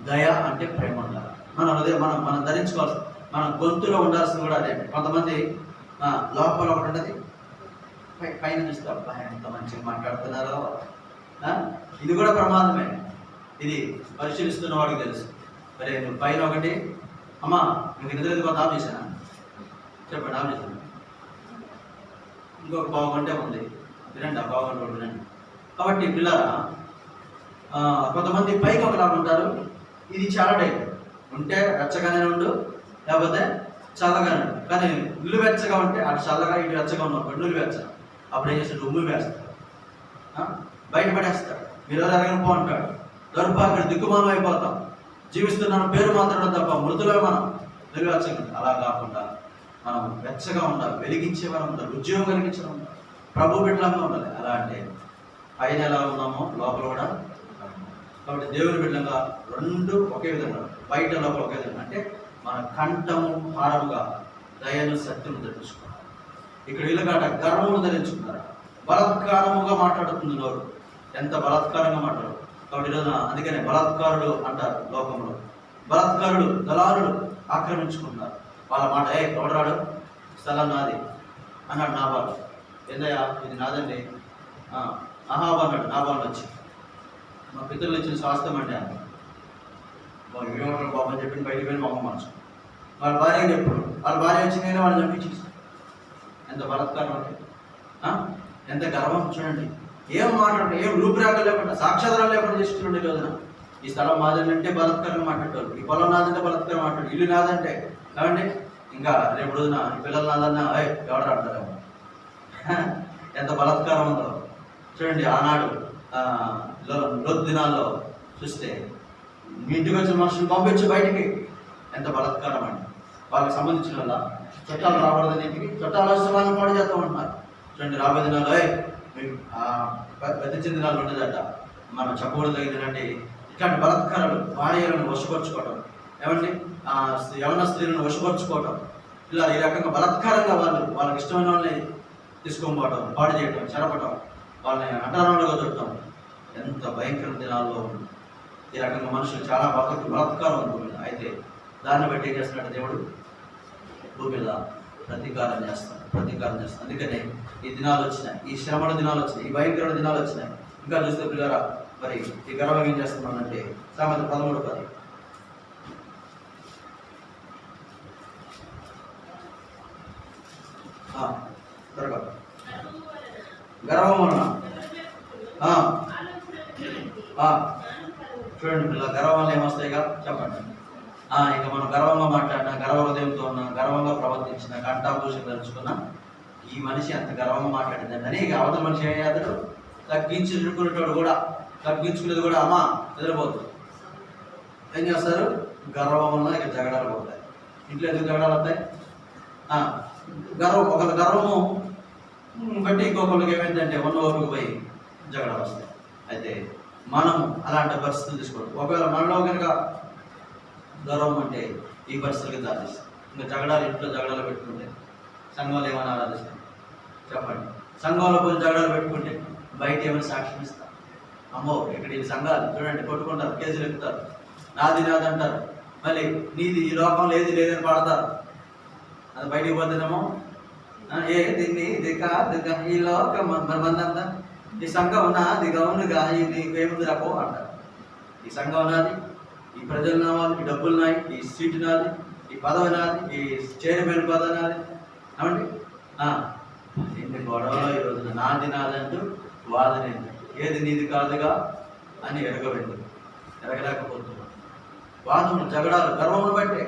దయ అంటే ప్రేమ ఉండాలి. మనం ధరించుకోవాల్సి, మన గొంతులో ఉండాల్సింది కూడా అదే. కొంతమంది లోపల ఒకటి ఉండదు, పైన చూస్తారు ఎంత మంచిగా మాట్లాడుతున్నారో. ఇది కూడా ప్రమాదమే. ఇది పరిశీలిస్తున్న వాడికి తెలుసు. మరి నువ్వు పైన ఒకటి, అమ్మా మీకు నిద్ర కొంత ఆఫ్ చేశానా? చెప్పండి, ఆఫ్ చేశాను. ఇంకొక 1/2 గంట ఉంది, వినండి. ఆ 1/2 గంట వినండి. కాబట్టి పిల్లరా, కొంతమంది పైకి ఒకలాగా ఉంటారు. ఇది చాలా టైప్ ఉంటే వెచ్చగానే ఉండు, లేకపోతే చల్లగానే ఉండు. కానీ ఇల్లు వెచ్చగా ఉంటే అటు చల్లగా ఇటు వెచ్చగా ఉన్నప్పుడు నువ్వు వెచ్చ, అప్పుడు ఏం చేస్తాడు? ఉమ్మి వేస్తాడు, బయటపడేస్తాడు. మీరు ఎరగని పో అంటాడు. దౌర్భాగ్యుడు, దిక్కుమానం అయిపోతాం. జీవిస్తున్నాను పేరు మాత్రం తప్ప మృతులే మనం. వెచ్చగా అలా కాకుండా మనం వెచ్చగా ఉండాలి, వెలిగించేవారు ఉండాలి, ఉద్యోగం కలిగించడం ఉండాలి, ప్రభు బిడ్డలంగా ఉండాలి. అలా అంటే పైన ఎలా ఉన్నామో లోపల కూడా. కాబట్టి దేవుని బిడ్డలంగా 2 ఒకే విధంగా, బయట లోపల ఒకే విధంగా. అంటే మన కంఠము హారముగా దయను సత్యము ధరించుకున్నారు. ఇక్కడ వీళ్ళగాట గర్వము ధరించుకున్నారు. బలాత్కారముగా మాట్లాడుతుంది నోరు, ఎంత బలాత్కారంగా మాట్లాడు. కాబట్టి ఈరోజు అందుకనే బలాత్కారులు అంటారు లోకంలో. బలాత్కారులు, దళారులు ఆక్రమించుకుంటున్నారు. వాళ్ళ మాట, ఎవడరాడు, స్థలం నాది అన్నాడు నాబాలు. ఏందయ్యా ఇది నాదండి, అహాబు అన్నాడు నాబాలు వచ్చి. మా పితరులు ఇచ్చిన స్వాస్థ్యం అంటే వివేకం బాబు అని చెప్పి బయటికి వెళ్ళి మా అమ్మ మనసు. వాళ్ళ భార్య చెప్పాడు, వాళ్ళ భార్య వచ్చి నేను వాళ్ళని చంపించేసి. ఎంత బలాత్కారం అంటే, ఎంత గర్వం చూడండి. ఏం మాట్లాడు, ఏం రూపురేఖలు లేకుండా, సాక్షాధారాలు లేకుండా చేస్తుండే రోజున. ఈ స్థలం మాదంటే బలాత్కారంగా మాట్లాడేవాళ్ళు, ఈ పొలం నాదంటే బలాత్కారం మాట్లాడు, ఇల్లు నాదంటే. కాబట్టి ఇంకా రేపు రోజున పిల్లలు నాదన్నా ఎవరు ఆడతారేమో. ఎంత బలాత్కారం ఉందో చూడండి. ఆనాడు లోతు దినాల్లో చూస్తే మీ ఇంటికి వచ్చిన మనుషులు పంపించి బయటికి, ఎంత బలాత్కారం అండి. వాళ్ళకి సంబంధించిన వల్ల చుట్టాలు రాబడదని ఇంటికి, చుట్టాలు వస్తే వాళ్ళని పాడు చేస్తూ ఉంటున్నారు. చూడండి, రాబోయే దినాల్లో మీకు పెద్ద దినాలు ఉండదట. మనం చెప్పకూడదు ఏంటంటే ఇట్లాంటి బలాత్కారాలు, భార్యలను వశపరుచుకోవటం, ఏమండి యవన స్త్రీలను వశపరుచుకోవటం, ఇలా ఈ రకంగా బలాత్కారంగా వాళ్ళకి ఇష్టమైన వాళ్ళని తీసుకొని పోవటం, పాడు చేయటం, చెరపటం, వాళ్ళని అంటరాలుగా దొరకటం, ఎంత భయంకర దినాల్లో ఉంది. ఈ రకంగా మనుషులు చాలా బలాత్కారం ఉంటుంది. అయితే దాన్ని బట్టి ఏం చేస్తున్నాడు దేవుడు? భూమి మీద ప్రతీకారం చేస్తాడు. అందుకనే ఈ దినాలు వచ్చినాయి, ఈ శ్రమల దినాలు వచ్చినాయి, ఈ భయంకరమైన దినాలు వచ్చినాయి. ఇంకా చూస్తే పిల్లరా, మరి ఈ గర్వం ఏం చేస్తున్నానంటే సామెత 13:10. త్వరగా గర్వం వలన చూడండి పిల్లల, గర్వం వల్ల ఏమొస్తాయిగా చెప్పండి. ఇక మనం గర్వంగా మాట్లాడినా, గర్వ హృదయంతో ఉన్నా, గర్వంగా ప్రవర్తించిన, కంఠాభూషణ ధరించుకున్నా, ఈ మనిషి అంత గర్వంగా మాట్లాడిందండి అని ఇక అవతల మనిషి ఏం చేస్తాడు? తగ్గించుకునేటోడు కూడా, తగ్గించుకునేది కూడా అమ్మా నిద్రపోతుంది. ఏం చేస్తారు? గర్వం వల్ల ఇక జగడాలు పోతాయి. ఇంట్లో ఎందుకు జగడాలు వస్తాయి? ఒకరి గర్వము బట్టి ఇంకొకరికి ఏమైందంటే ఓపిక పోయి జగడాలు వస్తాయి. అయితే మనం అలాంటి పరిస్థితులు తీసుకోవడం. ఒకవేళ మనలో కనుక గర్వం అంటే ఈ పరిస్థితులకి దారిస్తాం. ఇంకా జగడాలు, ఇంట్లో జగడాలు పెట్టుకుంటే సంఘంలో ఏమైనా ఆరాధిస్తాం చెప్పండి. సంఘంలో పోయి జగడాలు పెట్టుకుంటే బయట ఏమైనా సాక్ష్యం ఇస్తాం. అమ్మో ఇక్కడ ఈ సంఘాలు చూడండి కొట్టుకుంటారు, కేసులు ఎక్కుతారు. నాది నాది అంటారు. మళ్ళీ నీది ఈ లోకంలో ఏది లేదని పాడతారు. అది బయటికి పోతేనేమో దీన్ని ఇది కాదు ఈ లోకం మందంతా ఈ సంఘం నాది గౌనుగా నీకేముంది రాపో అంటారు. ఈ సంఘం నాది, ఈ ప్రజలు నావాలి, ఈ డబ్బులు నాయి, ఈ సీటు నాది, ఈ పదవి నాది, ఈ చైర్మన్ పదవి నాది. అవండి ఎన్ని గొడవలో ఈ రోజున నాది నాదంటూ వాదనేది. ఏది నీది కాదుగా అని ఎరగలేకపోతున్నాం. వాదములు, జగడాలు, గర్వమును బట్టే.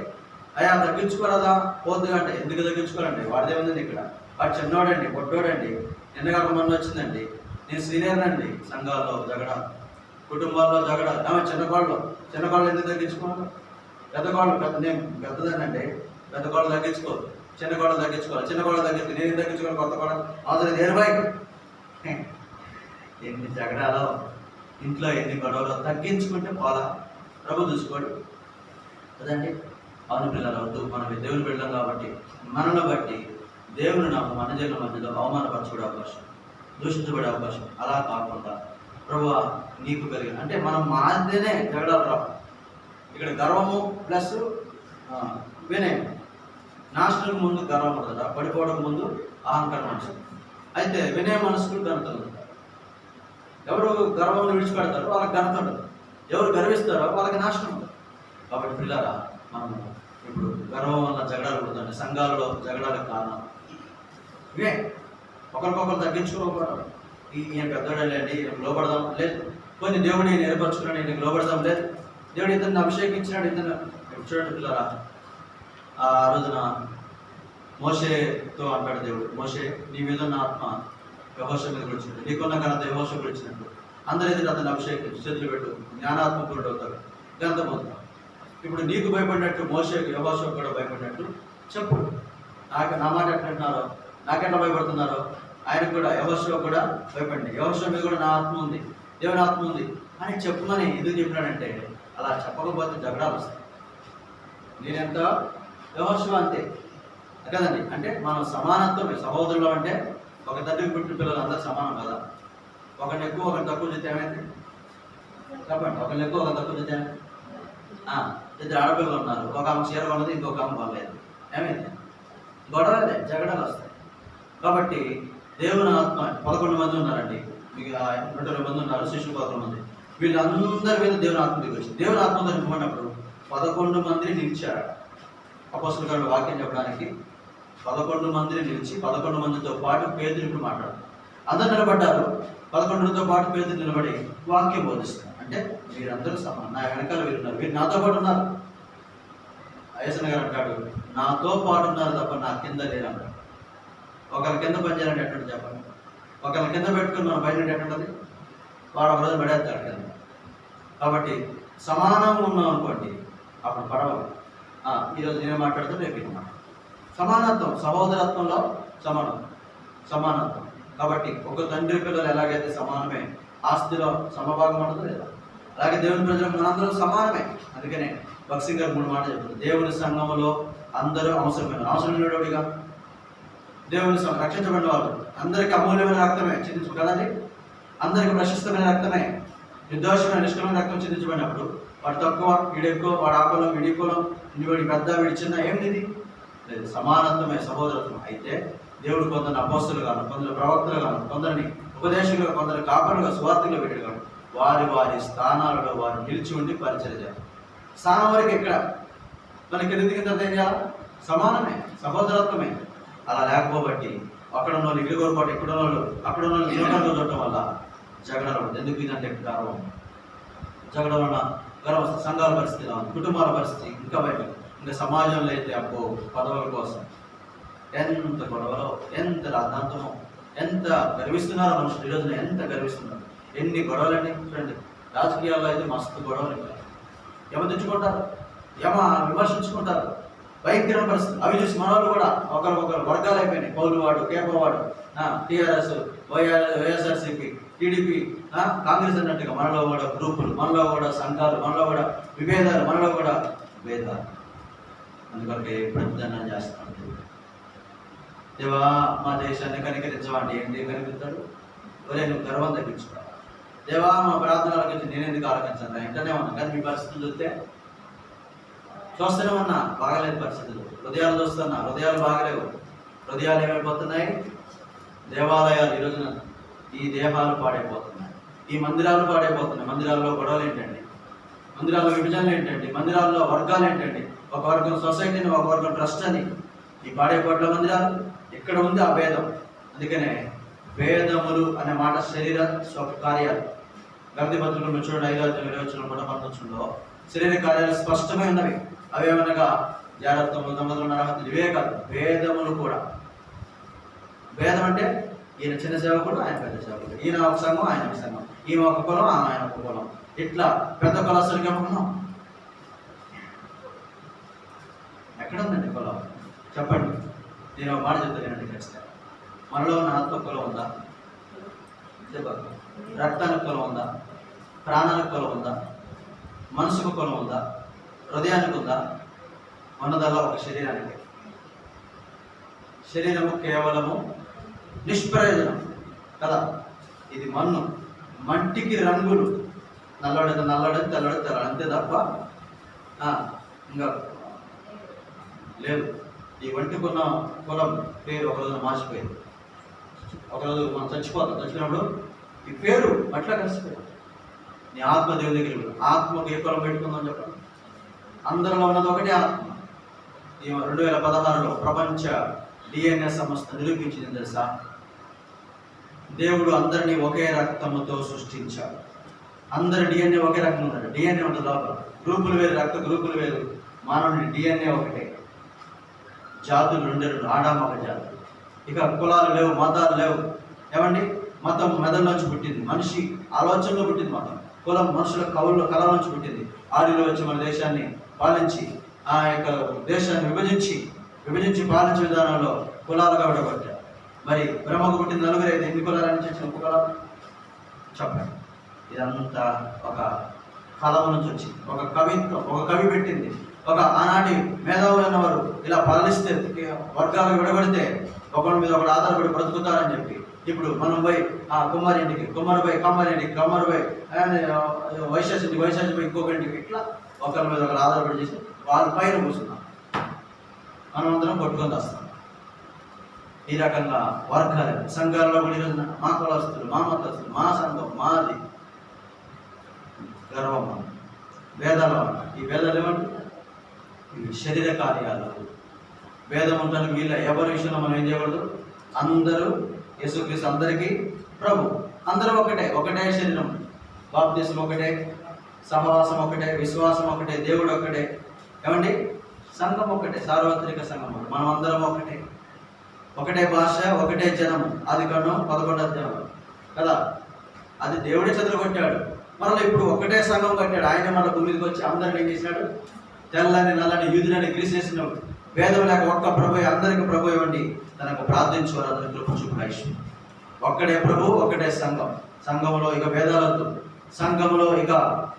అయ్యా తగ్గించుకోరాదా పోద్దుగా అంటే ఎందుకు తగ్గించుకోవాలండి? వాడిదేముందండి ఇక్కడ? వాడు చిన్నోడండి, పొట్టోడండి, నిన్నగాక మొన్న వచ్చిందండి, నేను సీనియర్ అండి. సంఘాల్లో జగడాలు, కుటుంబాల్లో జగడాలు. చిన్నకోళ్ళు ఎందుకు తగ్గించుకోవాలి? నేను పెద్దదానండి, పెద్దకోళ్ళు తగ్గించుకోవాలి, చిన్నకోళ్ళు తగ్గించుకోవాలి. చిన్నకోళ్ళు తగ్గించుకో, నేను తగ్గించుకోవాలి, కొత్త కోళ్ళ అవసరం దేని బైక్. ఎన్ని జగడాలో, ఇంట్లో ఎన్ని గొడవలు. తగ్గించుకుంటే పోలా, ప్రభు చూసుకోండి కదండి. అవును పిల్లలు వద్దు, మనం దేవుని బిడ్డలం కాబట్టి మనల్ని బట్టి దేవుని నాకు మన జన్మ మధ్యలో అవమానపరచుకునే అవకాశం, దూషించబడే అవకాశం. అలా కాకుండా ప్రభువా నీకు కలిగిన అంటే మనం మాదినే జగడాలు రావు. ఇక్కడ గర్వము ప్లస్ వినయం. నాశనం ముందు గర్వం ఉండదు, పడిపోవడం ముందు అహంకార మనసు. అయితే వినయ మనసుకు ఘనత ఉంటుంది. ఎవరు గర్వం విడిచిపెడతారో వాళ్ళకి ఘనత ఉండదు, ఎవరు గర్విస్తారో వాళ్ళకి నాశనం ఉండదు. కాబట్టి పిల్లరా, మనం ఇప్పుడు గర్వం వల్ల జగడాలు పడుతుంది. సంఘాలలో జగడాలకు కారణం ఇవే. ఒకరికొకరు తగ్గించుకోకపోవడం. ఈయన పెద్దోడలేండి, ఈయనకు లోపడదాం లేదు. కొన్ని దేవుడు ఈయన ఏర్పరచుకున్నాడు, ఈయనకు లోపడదాం లేదు. దేవుడు ఇతన్ని అభిషేకించినాడు. ఇతను చూడండి పిల్లరా, ఆ రోజున మోషేతో అంటాడు దేవుడు, మోషే నీ మీద ఉన్న ఆత్మ యెహోషువ మీద వచ్చినట్టు, నీకున్న ఘనత యెహోషువకు వచ్చినట్టు అందరి ఎదురు అతన్ని అభిషేకించి చేతులు పెట్టు, జ్ఞానాత్మకుడు అవుతాడు, ఘనత పొందుతాడు. ఇప్పుడు నీకు భయపడినట్టు మోషేకు యెహోషువకు కూడా భయపడినట్టు చెప్పు. నా మాట ఎట్లంటున్నారో, నాకెట్లా భయపడుతున్నారో ఆయనకు కూడా, యెహోషువ కూడా భయపడింది. యెహోషువ మీద కూడా నా ఆత్మ ఉంది, దేవుని ఆత్మ ఉంది అని చెప్పమని ఎందుకు చెప్పినాడంటే, అలా చెప్పకపోతే జగడాలు వస్తాయి. నేనెంత యెహోషువ అంతే కదండి. అంటే మనం సమానత్వమే. సహోదరులు అంటే ఒక తండ్రికి పుట్టిన పిల్లలు అందరూ సమానం కదా. ఒకరిని ఎక్కువ ఒకరిని తక్కువ చేస్తే ఏమైంది చెప్పండి? ఒకరిని ఎక్కువ ఒకరు తక్కువ చేస్తే ఇద్దరు ఆడపిల్లలు ఉన్నారు, ఒక ఆమె చీర కొన్నది, ఇంకొక ఆమె కొనలేదు, ఏమైంది? గొడవలే, జగడాలు వస్తాయి. కాబట్టి దేవుని ఆత్మ 11 మంది ఉన్నారండి, మీకు 20 మంది ఉన్నారు, శిష్యులు 11 మంది. వీళ్ళందరి మీద దేవుని ఆత్మ దిగి వచ్చింది. దేవుని ఆత్మ నింపడినప్పుడు 11 మందిని నిలిచారు. అపోస్తలుల గారు వాక్యం చెప్పడానికి 11 మందిని నిలిచి 11 మందితో పాటు పేతురు ఇప్పుడు మాట్లాడు. అందరు నిలబడ్డారు, 11తో పాటు పేతురు నిలబడి వాక్యం బోధిస్తారు. అంటే వీరందరూ సమానం, నా వెనకాల వీరు ఉన్నారు, వీరు నాతో పాటు ఉన్నారు. అయ్యసన్న గారు అంటాడు, నాతో పాటు ఉన్నారు తప్ప నా కింద లేరన్నాడు. ఒకరి కింద పనిచేయాలంటే ఎట్లా చెప్పండి? ఒకరి కింద పెట్టుకుని మనం బయట ఎట్లుంటుంది? వాడు ఒక రోజు పడేస్తాడు కింద. కాబట్టి సమానంగా ఉన్నాం అనుకోండి, అప్పుడు పడవాలి. ఈరోజు నేను మాట్లాడుతూ రేపు ఇది మాట సమానత్వం, సహోదరత్వంలో సమానత్వం. కాబట్టి ఒక తండ్రి పిల్లలు ఎలాగైతే సమానమే, ఆస్తిలో సమభాగం ఉండదు లేదా, అలాగే దేవుని ప్రజలకు మనందరూ సమానమే. అందుకనే భక్సింగ్ గారు 3 మాటలు చెప్తారు. దేవుని సంఘములో అందరూ అవసరమైనడిగా దేవుని రక్షించబడిన వాళ్ళు అందరికీ అమూల్యమైన రక్తమే చిందించు కదండి, అందరికీ ప్రశస్తమైన రక్తమే, నిర్దోషమైన నిష్కమైన రక్తం చిందించబడినప్పుడు వాడు తక్కువ, వీడు ఎక్కువ, వాడు ఆ కులం, వీడి కులం, వీడి పెద్ద, వీడి చిన్న, ఏమిటి లేదు, సమానత్వమే, సహోదరత్వం. అయితే దేవుడు కొందరిని అపోస్తలు గాను, కొందరు ప్రవక్తలు గాను, కొందరిని ఉపదేశకులు, కొందరు కాపరులుగా, సువార్తగా పెట్టాడు గాను, వారి వారి స్థానాలలో వారు నిలిచి ఉండి పరిచయం చేయాలి. స్థానం వరకు ఎక్కడ మనకి ఎదిగిన తర్వాత ఏం చేయాలి? సమానమే, సహోదరత్వమే. అలా లేకపోబట్టి అక్కడ ఉన్న వాళ్ళు ఇల్లు కోరుకోవడం, ఇక్కడ ఉన్న వాళ్ళు అక్కడ ఉన్న వాళ్ళు నిలబడిగా చూడటం వల్ల జగడాలు ఉంటుంది. ఎందుకు ఇదంటే గర్వం, జగడం వల్ల గర్వం, సంఘాల పరిస్థితి, కుటుంబాల పరిస్థితి, ఇంకా బయట ఇంకా సమాజంలో అయితే అబ్బో పదవుల కోసం ఎంత గొడవలో, ఎంత రాద్ధాంతమో, ఎంత గర్విస్తున్నారో మనుషులు. ఈరోజున ఎంత గర్విస్తున్నారు, ఎన్ని గొడవలండి. చూడండి, రాజకీయాల్లో అయితే మస్తు గొడవలు, ఏమో తెచ్చుకుంటారు, ఏమో విమర్శించుకుంటారు, భయంకరమైన పరిస్థితి. అవి చూసి మనవాళ్ళు కూడా ఒకరికొకరు వర్గాలు అయిపోయినాయి. పౌరువాడు, కేపవాడు, టీఆర్ఎస్, వైఎస్ఆర్సీపీ, టీడీపీ, కాంగ్రెస్ అన్నట్టుగా మనలో కూడా గ్రూపులు, మనలో కూడా సంఘాలు, మనలో కూడా విభేదాలు, మనలో కూడా భేదాలు. అందుకొరకే ప్రతిదనం చేస్తాను. దేవా మా దేశాన్ని కనికరించవండి. ఏంటి కనిపిస్తాడు? ఒరే నువ్వు గర్వం తగ్గించుకోవాలి. దేవా మా ప్రార్థన ఆలకించి నేను ఎందుకు ఆలకించాను వెంటనే ఉన్నా. కానీ మీ పరిస్థితులు చూస్తే చూస్తూనే ఉన్నా, బాగలేదు పరిస్థితులు. హృదయాలు చూస్తున్నా, హృదయాలు బాగలేవు. హృదయాలు ఏమైపోతున్నాయి? దేవాలయాలు ఈరోజున ఈ దేహాలు పాడైపోతున్నాయి, ఈ మందిరాలు పాడైపోతున్నాయి. మందిరాల్లో గొడవలు ఏంటండి? మందిరాల్లో విభజనలు ఏంటండి? మందిరాల్లో వర్గాలు ఏంటండి? ఒక వర్గం సొసైటీని, ఒక వర్గం ట్రస్ట్ అని. ఈ పాడైపోట్ల మందిరాలు ఇక్కడ ఉంది ఆ భేదం. అందుకనే భేదములు అనే మాట శరీర కార్యాలు. గలతీ పత్రికలో మీరు చూడండి 5:20 కూడా పంపించడంలో శరీర కార్యాలు స్పష్టమై ఉన్నవి. అవి ఏమనగా జాగ్రత్తలు, దమ్మతులు, నరహత్తులు, ఇవే కాదు, భేదములు కూడా. భేదం అంటే ఈయన చిన్న సేవకుడు, ఆయన పెద్ద సేవకుడు, ఈయన ఒక సంఘం, ఆయన ఒక సంఘం, ఈమె ఒక కులం, ఆయన ఒక కులం, ఇట్లా పెద్ద కులస్తులకి ఏమన్నాం? ఎక్కడ ఉందండి కులం? చెప్పండి. నేను ఒక మాట చెప్తానండి ఖచ్చితంగా. మనలో ఉన్న ఆత్మ కులం ఉందా? రక్తానికి కులం ఉందా? ప్రాణానికి కులం ఉందా? మనసుకు కులం ఉందా? హృదయానికి ఉందా? ఉన్నదల్లా ఒక శరీరానికి. శరీరము కేవలము నిష్ప్రయోజనం కదా. ఇది మన్ను, మంటికి రంగులు, నల్లడైతే నల్లడైతే, తెల్లడైతే తెల్లడు, అంతే తప్ప ఇంకా లేదు. ఈ వంటికున్న కులం పేరు ఒకరోజు మార్చిపోయింది. ఒకరోజు మనం చచ్చిపోతాం, చచ్చిపోయినప్పుడు ఈ పేరు అట్లా కలిసిపోయింది. నీ ఆత్మ దేవుని దగ్గర, ఆత్మకు ఏ కులం పెట్టుకుందాం చెప్పండి. అందరిలో ఉన్నది ఒకటి ఆత్మ. ఈ 2016లో ప్రపంచ DNA సంస్థ నిరూపించింది తెలుసా? దేవుడు అందరినీ ఒకే రక్తముతో సృష్టించాడు. అందరి DNA ఒకే రకం ఉన్నాడు. DNA ఉంటుంది లోపల, గ్రూపులు వేరు, రక్త గ్రూపులు వేరు. మానవుని DNA ఒకటే. జాతులు 2, ఆడామ ఒక జాతి. ఇక కులాలు లేవు, మతాలు లేవు. ఏమండి? మతం మెదడులోంచి పుట్టింది, మనిషి ఆలోచనలో పుట్టింది. మతం, కులం మనుషుల కళ నుంచి పుట్టింది. ఆడిలో వచ్చి మన దేశాన్ని పాలించి, ఆ యొక్క దేశాన్ని విభజించి పాలించే విధానంలో కులాలుగా విడగొట్టారు. మరి బ్రహ్మకు పుట్టిన నలుగురు అయితే ఎన్ని కులాలని చేసిన కులాలు చెప్పండి. ఇదంతా ఒక కలం నుంచి వచ్చింది, ఒక కవిత్వం, ఒక కవి పెట్టింది. ఒక ఆనాటి మేధావులు అన్నవారు ఇలా పాలిస్తే, వర్గాలు విడగొడితే ఒకరి మీద ఒకరు ఆధారపడి బ్రతుకుతారని చెప్పి, ఇప్పుడు మనం పోయి కుమారి ఇంటికి, కుమారు పోయి కమ్మారి ఇంటికి, కమ్మారు పోయి వైశాఖి పోయి ఇంకొక ఇంటికి, ఇట్లా ఒకరి మీద ఒకరు ఆధారపడి చేసి వాళ్ళ పైన కూర్చున్నాం. మనం అందరం కొట్టుకొని వస్తాం. ఈ రకంగా వర్గాలు, సంఘాల్లో కూడా మా కులస్తులు, మా మతస్థులు, మా సంఘం, మాది గర్వం. వేదాలు ఈ వేదాలు ఏమంటే ఇవి శరీర కార్యాలు. వేదం ఉంటాను వీళ్ళ ఎవరి విషయంలో మనం ఏం చేయకూడదు. అందరూ యేసుక్రీస్తు అందరికీ ప్రభు, అందరూ ఒకటే శరీరం. బాప్తిసం ఒకటే, సహవాసం ఒకటే, విశ్వాసం ఒకటే, దేవుడు ఒకటే. ఏమండి? సంఘం ఒకటే, సార్వత్రిక సంఘం. మనం అందరం ఒకటే భాష, ఒకటే జనము. ఆదికాండం 11 కదా. అది దేవుడే చెదరగొట్టాడు. మరలా ఇప్పుడు ఒకటే సంఘం కట్టాడు. ఆయన మన భూమికి వచ్చి అందరిని ఏం చేసినాడు? తెల్లని నల్లని యూదులని గ్రీసేసినాడు. భేదం లేక ఒక్క ప్రభు, అందరికి ప్రభు ఇవ్వండి, తనకు ప్రార్థించేవారు అందరి కృప చూపు. ఒక్కడే ప్రభు, ఒకటే సంఘం. సంఘంలో ఇక భేదాలొద్దు, సంఘంలో ఇక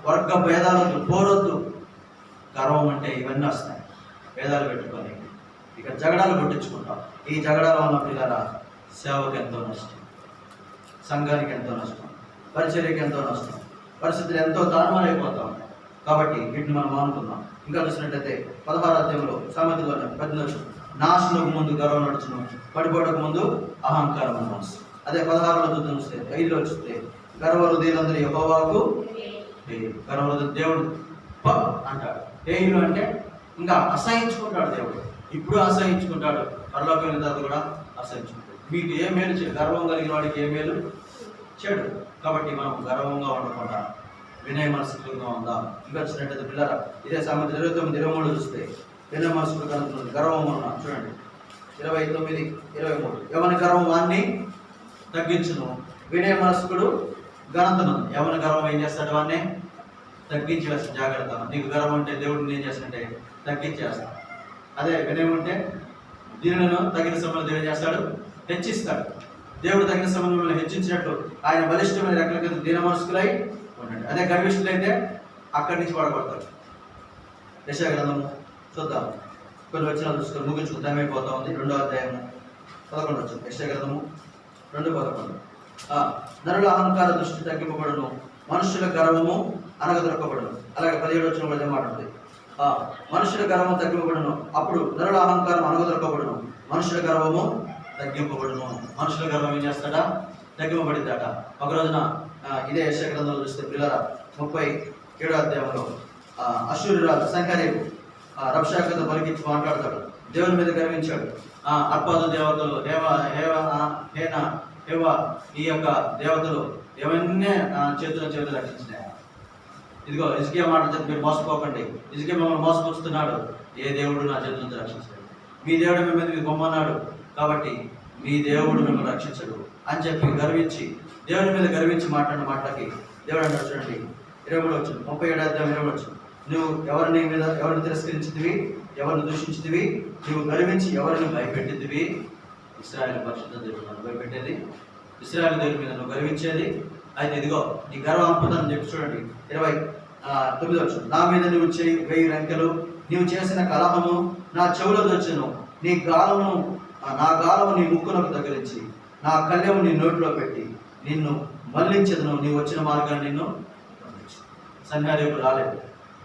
వర్గ భేదాలొద్దు, పోరొద్దు. గర్వం అంటే ఇవన్నీ వస్తాయి. భేదాలు పెట్టుకొని ఇక జగడాలు పుట్టించుకుంటాం. ఈ జగడాల వల్ల పిల్లల సేవకు ఎంతో నష్టం, సంఘానికి ఎంతో నష్టం, పరిచర్యకి ఎంతో నష్టం, పరిస్థితులు ఎంతో తారుమారైపోతాం. కాబట్టి వీటిని మనం మానుకుందాం. ఇంకా చూసినట్లయితే 16వ అధ్యాయంలో సామెతలోనే 10 నాశనకు ముందు గర్వం నడుచును, పడిపోవడానికి ముందు అహంకారం మనసు. అదే 16లో చూస్తే 5లో చూస్తే గర్వ హృదయులందరూ యెహోవాకు గర్వ దేవుడు అంటాడు. హేయులు అంటే ఇంకా అసహించుకుంటాడు దేవుడు. ఇప్పుడు అసహించుకుంటాడు, పరలోకమైన తర్వాత కూడా అసహించుకుంటాడు. మీకు ఏ మేలు చేయడు, గర్వం కలిగిన వాడికి ఏ మేలు చెడు. కాబట్టి మనం గర్వంగా ఉండకుండా వినయ మనస్కులుగా ఉందాం. ఇంకా వచ్చినట్టయితే పిల్లరా, ఇదే సామెత 29-23 చూస్తే వినయ మనస్కులు కనుక గర్వం ఉన్నాం. చూడండి 29-23. ఎవరి గర్వం వాన్ని తగ్గించును, వినయ మనస్కుడు ఘనతను. ఎవరి గర్వం ఏం చేస్తాడు? వాడిని తగ్గించి వేస్తాడు. జాగ్రత్త. నీకు గర్వం అంటే దేవుడిని ఏం చేస్తాడంటే తగ్గించేస్తాడు. అదే వినయం ఉంటే దీనిలను తగిన సమయంలో దేవుడు చేస్తాడు, హెచ్చిస్తాడు. దేవుడు తగిన సమయంలో హెచ్చించినట్టు ఆయన బలిష్టమైన రెక్కల కింద దీన మనస్కులై ఉండండి. అదే గర్విష్ఠులైతే అక్కడి నుంచి పడగొడతాడు. యెషయా గ్రంథము చూద్దాం. కొన్ని వచనాలు చూసుకొని ముగించుకు టైం అయిపోతా ఉంది. 2వ అధ్యాయము 11 వచనం. యెషయా గ్రంథము 2:11. నరుల అహంకార దృష్టి తగ్గింపబడును, మనుషుల గర్వము అనగదొరకబడును. అలాగే 17 వచనం కూడా మాట ఉంటుంది. మనుషుల గర్వము తగ్గింపబడును, అప్పుడు నరుల అహంకారం అనగదొరకబడును, మనుషుల గర్వము తగ్గింపబడును. మనుషుల గర్వం ఏం చేస్తాడా? తగ్గింపబడిద్దాట. ఒక రోజున ఇదే యెషయా గ్రంథంలో చూస్తే పిల్లరా 37వ అధ్యాయంలో అశ్షూరు సంకరేపు రబ్షాకతో పలికించి మాట్లాడతాడు. దేవుని మీద గర్వించాడు. అర్పాదు దేవతలు ఈ యొక్క దేవతలు ఏమన్నీ చేతులు రక్షించినాయి. ఇదిగో హిజ్కియా మాట చెప్పి మీరు మోసపోకండి, హిజ్కియా మిమ్మల్ని మోసపుచ్చుతున్నాడు, ఏ దేవుడు నా చేతుల నుంచి రక్షించాడు, మీ దేవుడు మీ మీద మీకు బొమ్మన్నాడు కాబట్టి మీ దేవుడు మిమ్మల్ని రక్షించడు అని చెప్పి గర్వించి, దేవుని మీద గర్వించి మాట్లాడిన మాటలకి దేవుడు అన్నాడు చూడండి 23 వచ్చింది 37వ అధ్యాయం 23 వచ్చింది. నువ్వు ఎవరిని తిరస్కరించితివి, ఎవరిని దూషించితివి, నువ్వు గర్వించి ఎవరిని భయపెట్టితివి. ఇశ్రాయేలు పరిశుద్ధ దేవుడు నన్ను భయపెట్టేది, ఇశ్రాయేలు దేవుడి మీద నువ్వు గర్వించేది. అయితే ఇదిగో నీ గర్వం అద్భుతం చెప్పి చూడండి 29 వచ్చింది. నా మీద నువ్వు 1000 రంకెలు, నీవు చేసిన కలహము నా చెవులో వచ్చును, నా గాలము నీ ముక్కునకు తగిలించి, నా కళ్యము నీ నోటిలో పెట్టి నిన్ను మళ్లించదును, నీవు వచ్చిన మార్గాన్ని నిన్ను సంహారేపు రాలేదు.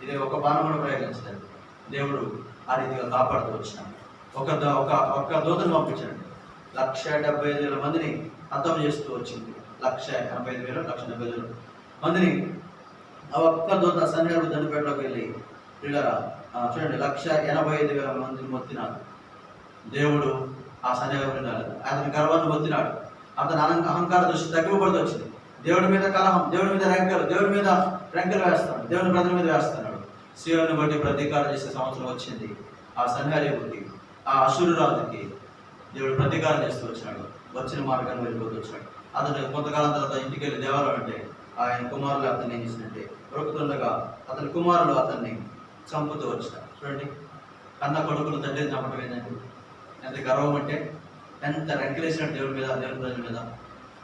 ఇది ఒక బాణం కూడా ప్రయోగించలేదు. దేవుడు ఆ రీతిగా కాపాడుతూ వచ్చినాడు. ఒక దూతను పంపించాడు. 1,75,000 మందిని హతం చేస్తూ వచ్చింది. 1,85,000 1,70,000 మందిని ఆ ఒక్క దూత సంహారేపు దండపేటలోకి వెళ్ళి పిల్లరా చూడండి 1,85,000 మందిని మొత్తినాడు. దేవుడు ఆ సందేహం రాలేదు. అతని గర్వాన్ని మొత్తినాడు. అతని అహంకార దృష్టి తగ్గిపడుతూ వచ్చింది. దేవుడి మీద కలహం, దేవుడి మీద దేవుడి మీద రంకెలు వేస్తాడు, దేవుని ప్రజల మీద వేస్తున్నాడు. సీయోనుని బట్టి ప్రతీకారం చేసే సంవత్సరం వచ్చింది. ఆ సంహారేపుకి, ఆ అశ్షూరు రాజుకి దేవుడు ప్రతీకారం చేస్తూ వచ్చినాడు. వచ్చిన మార్గాన్ని వెళ్ళిపోతూ వచ్చాడు. అతను కొంతకాలం తర్వాత ఇంటికి వెళ్ళి దేవాలయం అంటే ఆయన కుమారులు అతన్ని ఏం చేసినట్టే బ్రతుకుతుండగా అతని కుమారులు అతన్ని చంపుతూ వచ్చినారు. చూడండి, కన్న కొడుకులు తండ్రిని చంపడం ఏంటంటే ఎంత గర్వం అంటే, ఎంత రంకెలేసినట్టు దేవుడి మీద, దేవుని ప్రజల మీద.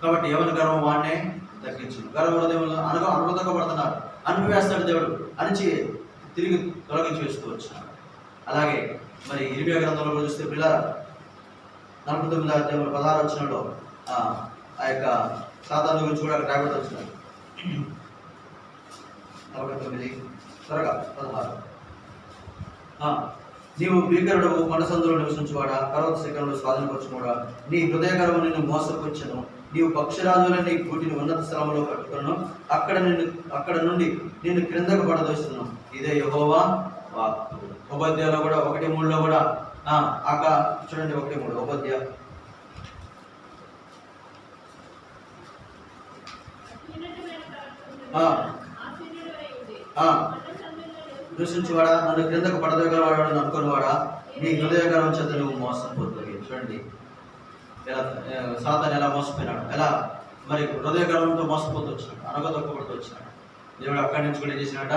కాబట్టి ఎవరి గర్వం వాడినే తగ్గించు. గర్వ హృదయంలో అనుమతపడుతున్నారు, అనిపివేస్తాడు దేవుడు అనిచి తిరిగి తొలగించి వేస్తూ వచ్చినాడు. అలాగే మరి 20వ గ్రంథంలో చూస్తే పిల్లరా 49వ అధ్యాయంలో 16 వచనంలో ఆ యొక్క సాతాను గురించి కూడా రాబడుతూ వచ్చినాడు. 49 త్వరగా 16. నీవు భీకరుడవు, కొండసందులో నివసించువాడా, పర్వత శిఖరంలో స్వాధీనపరచుకోడా, నీ హృదయగర్వం నిన్ను మోసపుచ్చెను, నీవు పక్షిరాజుల నీ గూటిని ఉన్నత స్థలంలో కట్టుకును, అక్కడ నుండి నిన్ను క్రిందకు పడదోస్తున్నాను. ఇదే యెహోవా వాక్కు. ఉపధ్యాయులో కూడా 1:3లో కూడా చూడండి 1:3 ఉపధ్యాయ దూషించువాడా, నన్ను క్రిందకు పడదగలవాడు అనుకునేవాడా, నీ హృదయగర్వం చేత నువ్వు మోసపోతుంది. చూడండి ఎలా సాతాను ఎలా మోసపోయినాడు, ఎలా మరి హృదయగర్వంతో మోసపోతూ వచ్చినాడు, అనగదొక్కబడుతూ వచ్చినాడు. దేవుడు అక్కడి నుంచి కూడా ఏం చేసినాడ,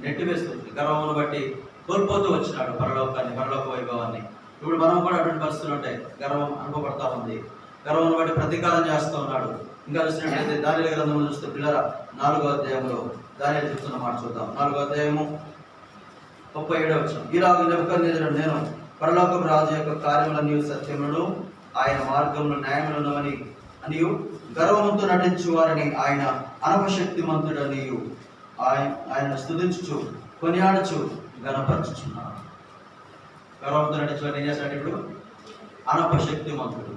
నెట్టివేస్తుంది. గర్వమును బట్టి కోల్పోతూ వచ్చినాడు పరలోకాన్ని, పరలోక వైభవాన్ని. ఇప్పుడు మనం కూడా అటువంటి పరిస్థితులు ఉంటాయి. గర్వం అనుభవపడతా ఉంది, గర్వమును బట్టి ప్రతీకారం చేస్తూ ఉన్నాడు. ఇంకా చూసినట్లయితే దానియేలు గ్రంథంలో చూస్తే పిల్లరా 4వ అధ్యాయంలో దానియేలు చెప్తున్న మాట చూద్దాం. 4వ అధ్యాయము 37వ వచనం. ఈలాగు నెబుకద్నెజరు నేను పరలోకపు రాజు యొక్క కార్యములను సత్యములను ఆయన మార్గములు న్యాయములను అనియు గర్వముతో నటించు వారిని ఆయన అనపశక్తిమంతుడనియు ఆయన స్తుతించుచు కొనియాడుచు గణపరచుచున్నాడు. గర్వంతో నటించు వారిని ఏం చేస్తాడు? ఇప్పుడు అనపశక్తిమంతుడు,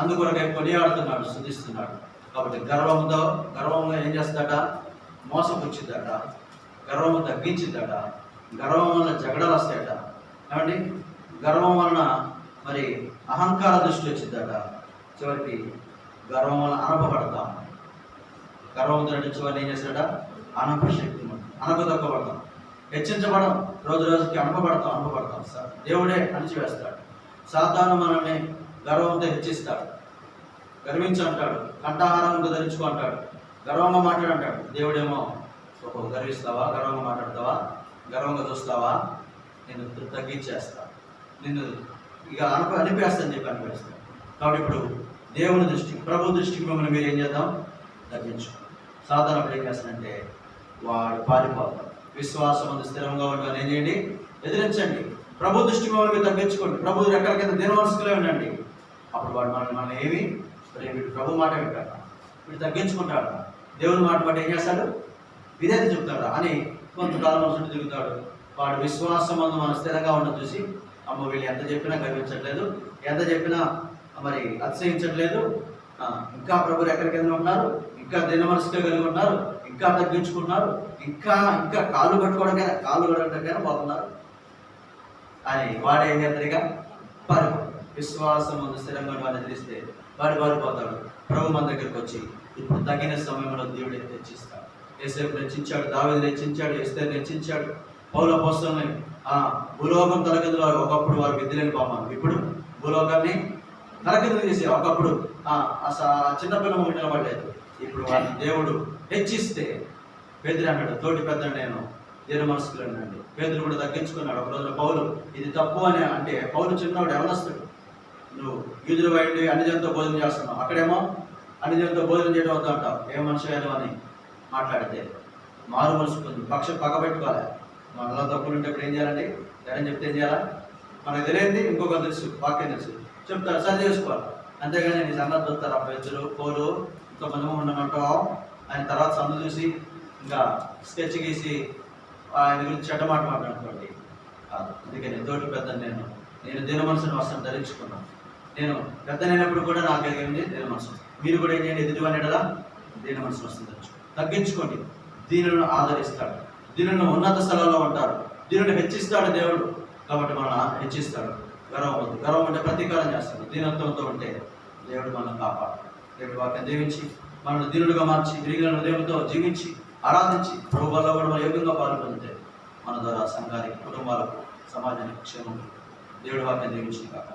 అందుకొరకై కొనియాడుతున్నాడు, స్తుతిస్తున్నాడు. కాబట్టి గర్వంగా ఏం చేస్తాడ? మోసపుచ్చిద్దట, గర్వము తగ్గించిద్దట, గర్వం వలన జగడాలు వస్తాయట. ఏమండి, గర్వం వలన మరి అహంకార దృష్టి వచ్చిద్దట. చివరికి గర్వం వలన అనపబడతాం. గర్వంతో నటించేవాడిని ఏం చేస్తాడ? అనపశక్తి, అనపదొక్కబడతాం, హెచ్చించబడం, రోజు రోజుకి అనపబడతాం. సార్ దేవుడే అణిచివేస్తాడు. సాతాను మనల్ని గర్వంతో హెచ్చిస్తాడు, గర్వించి అంటాడు, కంఠాహారంగా ధరించుకో అంటాడు, గర్వంగా మాట్లాడంటాడు. దేవుడేమో గర్విస్తావా, గర్వంగా మాట్లాడతావా, గర్వంగా చూస్తావా, నేను తగ్గించేస్తా, నిన్ను ఇక అనిపేస్తాను చెప్పి అనిపేస్తాను. కాబట్టి ఇప్పుడు దేవుని దృష్టికి, ప్రభు దృష్టికి మిమ్మల్ని మీరు ఏం చేద్దాం? తగ్గించు. సాధారణ అప్పుడు ఏం చేస్తానంటే వాడు పారిపోతాడు. విశ్వాసం అందు స్థిరంగా ఉండని ఏం చేయండి? ఎదిరించండి. ప్రభు దృష్టికి మిమ్మల్ని మీరు తగ్గించుకోండి. ప్రభు రెక్కల కింద దీనవలసుకులే ఉండండి. అప్పుడు వాడు మనల్ని ఏమి ప్రభు మాట వింటాడు. వీడు తగ్గించుకుంటాడు, దేవుని మాట బట్టి ఏం చేస్తాడు, విధేయత చెప్తాడు అని కొంతకాలం చుట్టూ తిరుగుతాడు. వాడు విశ్వాసం మన స్థిరంగా ఉండడం చూసి, అమ్మ వీళ్ళు ఎంత చెప్పినా గర్వించట్లేదు, ఎంత చెప్పినా మరి అతిశయించట్లేదు, ఇంకా ప్రభు ఎక్కడికి ఉన్నారు, ఇంకా దిన మనసుగా కలిగి ఉన్నారు, ఇంకా తగ్గించుకున్నారు, ఇంకా ఇంకా కాళ్ళు కట్టుకోవడానికైనా పోతున్నారు అని వాడు ఏం చేస్తాడుగా పారిపోతాడు. విశ్వాసం ముందు స్థిరంగా వాడిని తెలిస్తే వాడు పారిపోతాడు. ప్రభు మన దగ్గరికి వచ్చి ఇప్పుడు తగిన సమయంలో దేవుడు హెచ్చిస్తాడు. యేసేపు హెచ్చించాడు, దావీదును హెచ్చించాడు, ఎస్తేరును హెచ్చించాడు, పౌలు అపోస్తలుని భూలోకం తలకిందులో ఒకప్పుడు వారు విద్యలేని పాపాలు, ఇప్పుడు భూలోకాన్ని తలకిందులు చేసి ఒకప్పుడు చిన్నపిల్ల ముగిన పడలేదు, ఇప్పుడు వారిని దేవుడు హెచ్చిస్తే పేతురు అన్నాడు, తోటి పెద్ద నేను దేని మనసుకులు అన్నాడు. పేతురు కూడా తగ్గించుకున్నాడు. ఒక రోజున పౌలు ఇది తప్పు అని అంటే, పౌలు చిన్నవాడు ఎవరొస్తాడు, నువ్వు యూదులు బయట అన్ని జనంతో భోజనం చేస్తున్నావు, అక్కడేమో అన్ని జనంతో భోజనం చేయడం అవుతా అంటావు, ఏ మనిషి అని మాట్లాడితే మారు మనసుకుంది, పగబెట్టుకోవాలి. మనలో తప్పులు ఉంటే ఇప్పుడు ఏం చేయాలండి, ఎవరైనా చెప్తే ఏం చేయాలా, మనకు తెలియంది ఇంకొక తెలుసు, వాక్యం తెలుసు, చెప్తారు, సరి చేసుకోవాలి. అంతేగాని నీ సంగతి చూస్తారు, ఆ పెద్దలు పోలు ఇంకొంతమంది ఉండమంటావు ఆయన తర్వాత సందు చూసి ఇంకా స్కెచ్ గీసి ఆయన గురించి చెడ్డ మాట మాట్లాడుకోండి కాదు. అందుకని తోటి పెద్ద నేను దిన మనసును వస్త్రం ధరించుకున్నాను. నేను పెద్దనైనప్పుడు కూడా నాకు కలిగింది దిన మనసు. మీరు కూడా ఏం చేయండి, ఎదుటివనేలా దీన మనసును వస్త్రం ధరించుకోండి, తగ్గించుకోండి. దీనులను ఆదరిస్తాడు, దీనులను ఉన్నత స్థలంలో ఉంటారు, దీనుని హెచ్చిస్తాడు దేవుడు, కాబట్టి మనల్ని హెచ్చిస్తాడు. గర్వం అంటే ప్రతీకారం చేస్తాడు. దీనత్వంతో ఉంటే దేవుడు మనల్ని కాపాడు. దేవుడి వాక్యం దీవించి మనల్ని దీనుడుగా మార్చి మిగిలిన దేవుడితో జీవించి ఆరాధించి ప్రభు వల్ల కూడా మనం యోగ్యంగా పాల్పొందితే మన ద్వారా సంఘానికి, కుటుంబాలకు, సమాజానికి క్షేమం. దేవుడి వాక్యం దీవించి కాక.